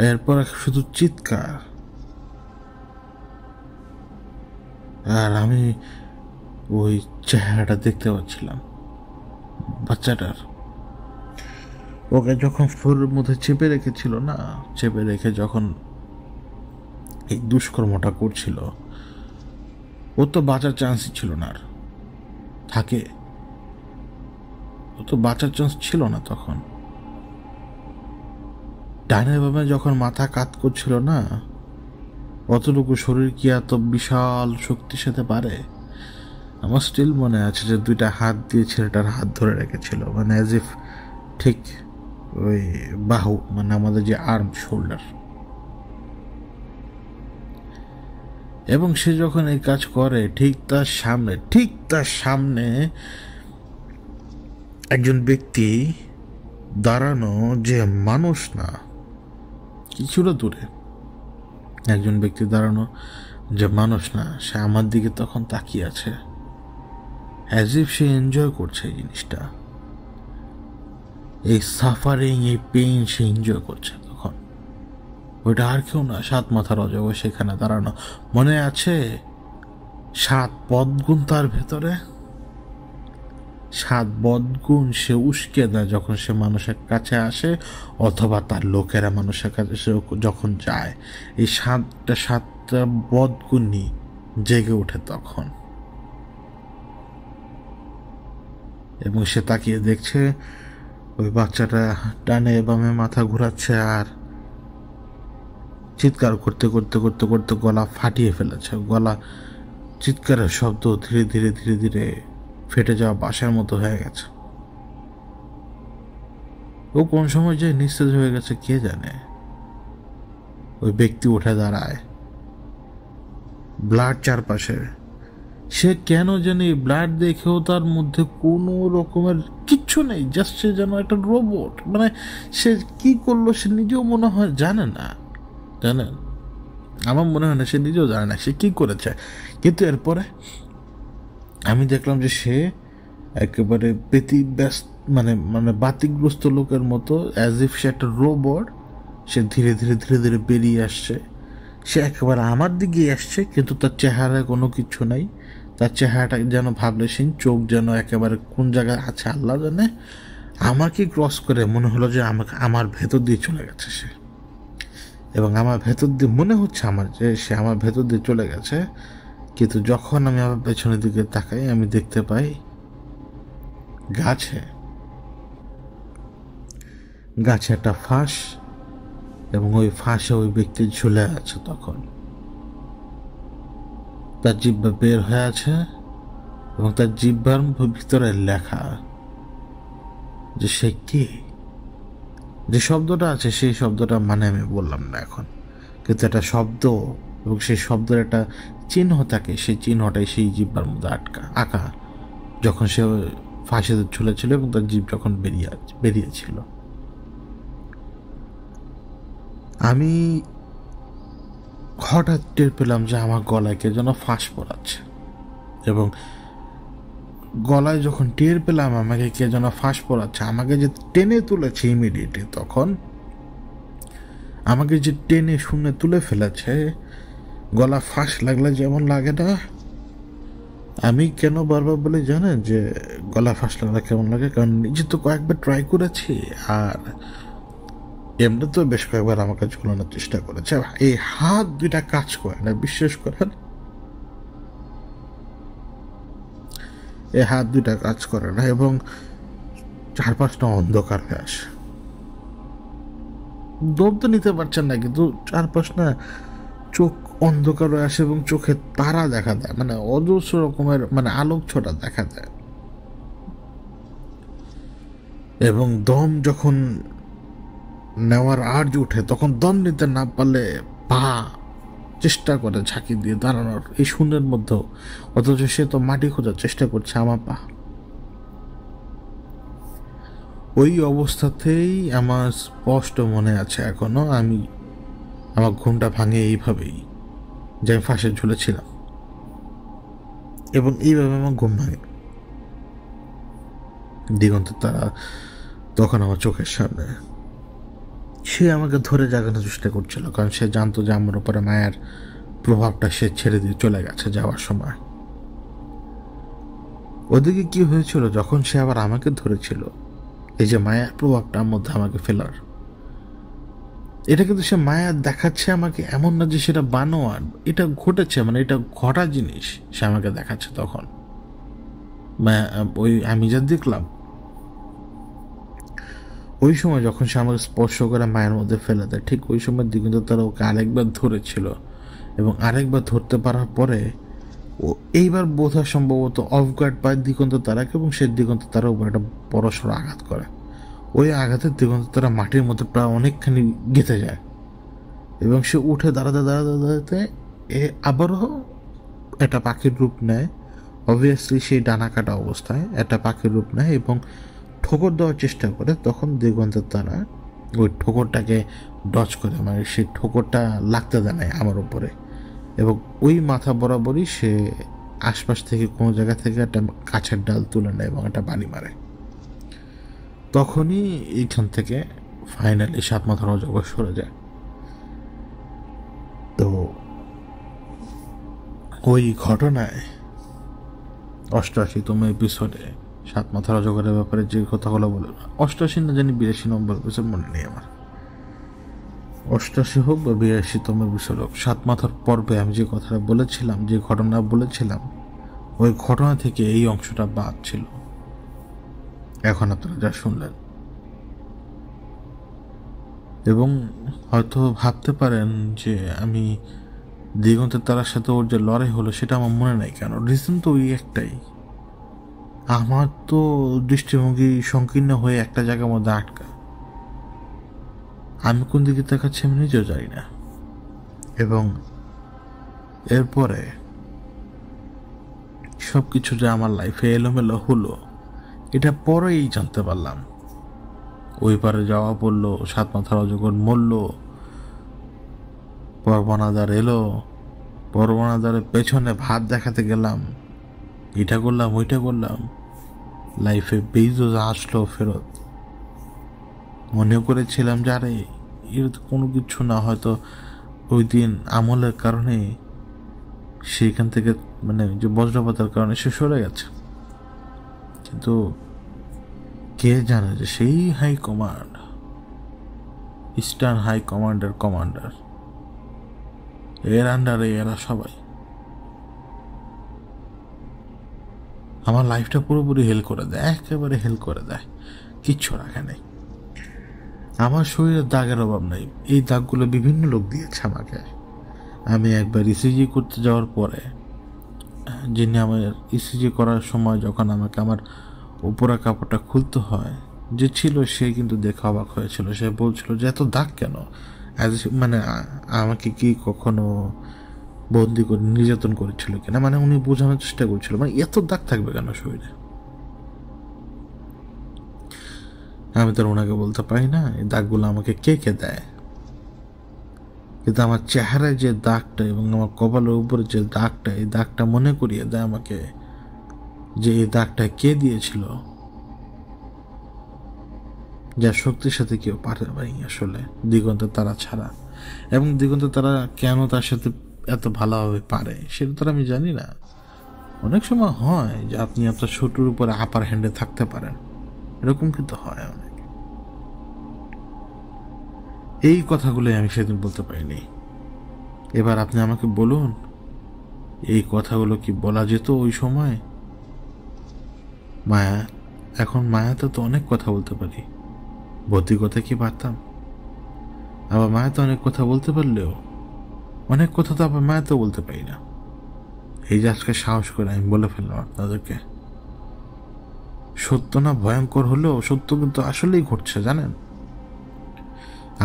এরপর শুধু চিৎকার। আর আমি ওই চেহারাটা দেখতে পাচ্ছিলাম বাচ্চাটার। ওকে যখন ফ্লোরের মধ্যে চেপে রেখেছিল না, চেপে রেখে যখন এই দুষ্কর্মটা করছিল, ও তো বাঁচার চান্সই ছিল না। আর থাকে, ও তো বাঁচার চান্স ছিল না তখন। ডানে বামে যখন মাথা কাত করছিল না, অতটুকু শরীর কি এত বিশাল শক্তির সাথে পারে? আমার স্টিল মনে আছে যে 2টা হাত দিয়ে ছেলেটার হাত ধরে রেখেছিল, মানে অ্যাজ ইফ ঠিক ওই বাহু, মানে আমাদের যে আর্ম, শোল্ডার। এবং সে যখন এই কাজ করে, ঠিক তার সামনে একজন ব্যক্তি দাঁড়ানো, যে মানুষ না, কিছুটা দূরে একজন ব্যক্তি দাঁড়ানো, যে মানুষ না, সে আমার দিকে তখন তাকিয়ে আছে, অ্যাজ ইফ সে এনজয় করছে এই জিনিসটা, এই সাফারিং, এই পেইন সে এনজয় করছে তখন। ওইটা আর কেউ না, 7 মাথার অজগর সেখানে দাঁড়ানো। মনে আছে 7 বদগুণ তার ভেতরে, 7 বদগুণ সে উস্কে দেয় যখন সে মানুষের কাছে আসে, অথবা তার লোকেরা মানুষের কাছে যখন যায়। এই 7টা বদগুণই জেগে ওঠে তখন। এবং সে তাকিয়ে দেখছে ওই বাচ্চাটা ডানে বামে মাথা ঘুরাচ্ছে আর চিৎকার করতে করতে করতে করতে গলা ফাটিয়ে ফেলেছে। গলা, চিৎকারের শব্দ ধীরে ধীরে ধীরে ধীরে ফেটে যাওয়া বাঁশের মতো হয়ে গেছে। ও কোন সময় যে নিস্তেজ হয়ে গেছে কে জানে। ওই ব্যক্তি উঠে দাঁড়ায়, ব্লাড চারপাশে। সে কেন জানি ব্লাড দেখেও তার মধ্যে কোনো রকমের কিচ্ছু নেই, জাস্ট সে যেন একটা রোবট। মানে সে কি করলো সে নিজেও মনে হয় জানে না, জানেন, আমার মনে হয় না সে নিজেও জানে না সে কি করেছে। কিন্তু এরপরে আমি দেখলাম যে সে একেবারে ব্যস্ত, মানে মানে বাতিগ্রস্ত লোকের মতো, অ্যাজ ইফ সে একটা রোবট। সে ধীরে ধীরে ধীরে ধীরে বেরিয়ে আসছে। সে একেবারে আমার দিকেই আসছে, কিন্তু তার চেহারায় কোনো কিছু নাই। তার চেহারাটা যেন ভাবলেশীন, চোখ যেন একেবারে কোন জায়গায় আছে আল্লাহ জানে। আমাকে ক্রস করে মনে হলো যে আমাকে আমার ভেতর দিয়ে চলে গেছে সে, এবং আমার ভেতর দিয়ে মনে হচ্ছে আমার যে সে আমার ভেতর দিয়ে চলে গেছে। কিন্তু যখন আমি আমার পেছনের দিকে তাকাই আমি দেখতে পাই গাছে গাছে একটা ফাঁস, এবং ওই ফাঁসে ওই ব্যক্তি ঝুলে আছে। তখন তার জিহ্বা বের হয়ে আছে, এবং তার জিহ্বার ভিতরে লেখা যে সে কে। যে শব্দটা আছে সেই শব্দটা মানে আমি বললাম না এখন, কিন্তু একটা শব্দ এবং সেই শব্দের একটা চিহ্ন থাকে, সেই চিহ্নটাই সেই জিহ্বার মধ্যে আঁকা, যখন সে ফাঁসিতে ঝুলেছিল এবং তার জিভ যখন বেরিয়েছিল। আমি হঠাৎ টের পেলাম যে আমার গলায় কে যেন ফাঁস পড়াচ্ছে, এবং গলায় যখন টের পেলাম আমাকে কে যেন ফাঁস পড়াচ্ছে, আমাকে যে টেনে তুলেছে ইমিডিয়েটলি, তখন আমাকে যে টেনে শূন্যে তুলে ফেলেছে, গলা ফাঁস লাগলে যেমন লাগে না, আমি কেন বারবার বলে জানেন যে গলা ফাঁস লাগলে কেমন লাগে, কারণ নিজে তো কয়েকবার ট্রাই করেছি, আর এমনি তো বেশ কয়েকবার আমাকে ঝুলানোর চেষ্টা করেছে। এই হাত দুইটা কাজ করে না, বিশ্বাস করেন, এই হাত দুইটা কাজ করে না, এবং চারপাশটা অন্ধকার হয়ে আসে। দম তো নিতে পারছেন না, কিন্তু চারপাশ না চোখ অন্ধকার হয়ে আসে, এবং চোখে তারা দেখা দেয়, মানে অজস্র রকমের মানে আলোক ছোটা দেখা দেয়। এবং দম যখন নেওয়ার আর্জ উঠে, তখন দম নিতে না পারলে পা চেষ্টা করে ঝাঁকি দিয়ে দাঁড়ানোর এই শূন্যের মধ্যেও, অথচ সে তো মাটি খোঁজার চেষ্টা করছে আমার পা। ওই অবস্থাতেই আমার স্পষ্ট মনে আছে এখনো, আমার ঘুমটা ভাঙে এইভাবেই, যে আমি ফাঁসে ঝুলেছিলাম, এবং এইভাবে আমার ঘুম ভাঙে। দিগন্তের তারা তখন আমার চোখের সামনে। সে আমাকে ধরে জাগানোর চেষ্টা করছিল, কারণ সে জানতো যে আমার উপরে মায়ার প্রভাবটা সে ছেড়ে দিয়ে চলে গেছে যাওয়ার সময়। ওদিকে কি হয়েছিল, যখন সে আবার আমাকে ধরেছিল, এই যে মায়ার প্রভাবটার মধ্যে আমাকে ফেলার, এটা কিন্তু সে মায়া দেখাচ্ছে আমাকে, এমন না যে সেটা বানোয়ার, এটা ঘটেছে, মানে এটা ঘটা জিনিস সে আমাকে দেখাচ্ছে। তখন ওই আমি যা দেখলাম ওই সময়, যখন সে আমাকে স্পর্শ করে মায়ের মধ্যে ফেলে দেয়, ঠিক ওই সময় দিগন্ত তারা ওকে আরেকবার ধরেছিল, এবং আরেকবার ধরতে পারার পরে ও এইবার বোধহয় সম্ভবত অফগার্ড পায় দিগন্ত তারাকে, এবং সে দিগন্ত তারা উপর একটা বড়সড় আঘাত করে। ওই আঘাতের দিগন্ত তারা মাটির মধ্যে প্রায় অনেকখানি গেঁথে যায়, এবং সে উঠে দাঁড়াতে দাঁড়াতে দাঁড়াতে আবারও একটা পাখির রূপ নেয়। অবভিয়াসলি সেই ডানা কাটা অবস্থায় একটা পাখির রূপ নেয়, এবং ঠোকর দেওয়ার চেষ্টা করে। তখন দিগন্তের তারা ওই ঠোকরটাকে ডচ করে, মানে সেই ঠোকরটা লাগতে দেয় না আমার উপরে, এবং ওই মাথা বরাবরই সে আশপাশ থেকে কোনো জায়গা থেকে একটা কাছের ডাল তুলে নেয় এবং একটা বাড়ি মারে। তখনই এইখান থেকে ফাইনালি সাত মাথার অজগর সরে যায়। তো ওই ঘটনায় 88তম এপিসোডে সাত মাথার অজগরের ব্যাপারে যে কথাগুলো বলে, 88 না জানি 82 নম্বর এপিসোড, মনে নেই আমার, 88 হোক বা 82তম এপিসোড হোক, সাত মাথার পর্বে আমি যে কথাটা বলেছিলাম, যে ঘটনা বলেছিলাম, ওই ঘটনা থেকে এই অংশটা বাদ ছিল। এখন আপনারা যা শুনলেন, এবং হয়তো ভাবতে পারেন যে আমি দিগন্তের তারার সাথে ওর যে লড়াই হলো সেটা আমার মনে নাই কেন। রিজন তো ওই একটাই, আমার তো দৃষ্টিভঙ্গি সংকীর্ণ হয়ে একটা জায়গার মধ্যে আটকা। আমি কোন দিকে তাকাচ্ছি আমি নিজেও জানি না, এবং এরপরে সব কিছু যে আমার লাইফে এলোমেলো হলো এটা পরেই জানতে পারলাম। ওই পারে যাওয়া পড়লো, সাত মাথার অজগর মরল, পরবনাদার এলো, পরবনাদারের পেছনে ভাত দেখাতে গেলাম, এটা করলাম ওইটা করলাম, লাইফে বেজোস আসলো ফেরত। মনেও করেছিলাম যে আরে এর তো কোনো কিছু না, হয়তো ওই দিন আমলের কারণে সেইখান থেকে মানে যে বজ্রপাতের কারণে সে সরে গেছে। কিন্তু কে জানে যে সেই হাই কমান্ড, ইস্টার্ন হাই কমান্ডের কমান্ডার, এর আন্ডারে এরা সবাই আমার লাইফটা পুরোপুরি হেল করে দেয়, একেবারে হেল করে দেয়, কিচ্ছু রাখে নেই। আমার শরীরের দাগের অভাব নেই, এই দাগগুলো বিভিন্ন লোক দিয়েছে আমাকে। আমি একবার ইসিজি করতে যাওয়ার পরে যিনি আমার ইসিজি করার সময় যখন আমাকে আমার উপরা কাপড়টা খুলতে হয় যে ছিল, সে কিন্তু দেখে অবাক হয়েছিল। সে বলছিল যে এত দাগ কেন, মানে আমাকে কি কখনো বন্দি করে নির্যাতন করেছিল কিনা, মানে উনি বোঝানোর চেষ্টা করছিল মানে এত দাগ থাকবে কেন শরীরে। আমি তো ওনাকে বলতে পারি না এই দাগগুলো আমাকে কে কে দেয়, কিন্তু আমার চেহারায় যে দাগটা এবং আমার কপালের উপরে যে দাগটা, এই দাগটা মনে করিয়ে দেয় আমাকে যে এই দাগটা কে দিয়েছিল, যার শক্তির সাথে কেউ পারে ভাই আসলে দিগন্ত তারা ছাড়া। এবং দিগন্ত তারা কেন তার সাথে এত ভালোভাবে পারে সেটা তো আমি জানি না। অনেক সময় হয় যে আপনি আপনার ছোটুর উপরে আপার হ্যান্ডে থাকতে পারেন, এরকম কিন্তু হয় অনেক। এই কথাগুলোই আমি সেদিন বলতে পারিনি। এবার আপনি আমাকে বলুন এই কথাগুলো কি বলা যেত ওই সময়? মায়া, এখন মায়াতে তো অনেক কথা বলতে পারি, ভৌতিকতা কি পারতাম? আবার মায়াতে অনেক কথা বলতে পারলেও অনেক কথা তো আবার মায়াতেও বলতে পারি না। এই যে আজকে সাহস করে আমি বলে ফেললাম আপনাদেরকে, সত্য না ভয়ঙ্কর হলেও সত্য কিন্তু আসলেই ঘটছে জানেন।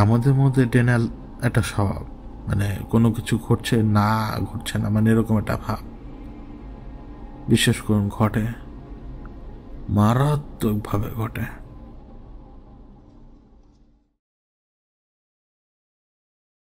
আমাদের মধ্যে ডেনাল একটা স্বভাব, মানে কোনো কিছু ঘটছে না ঘটছে না মানে এরকম একটা ভাব। বিশ্বাস করুন ঘটে, মারাত্মকভাবে ঘটে।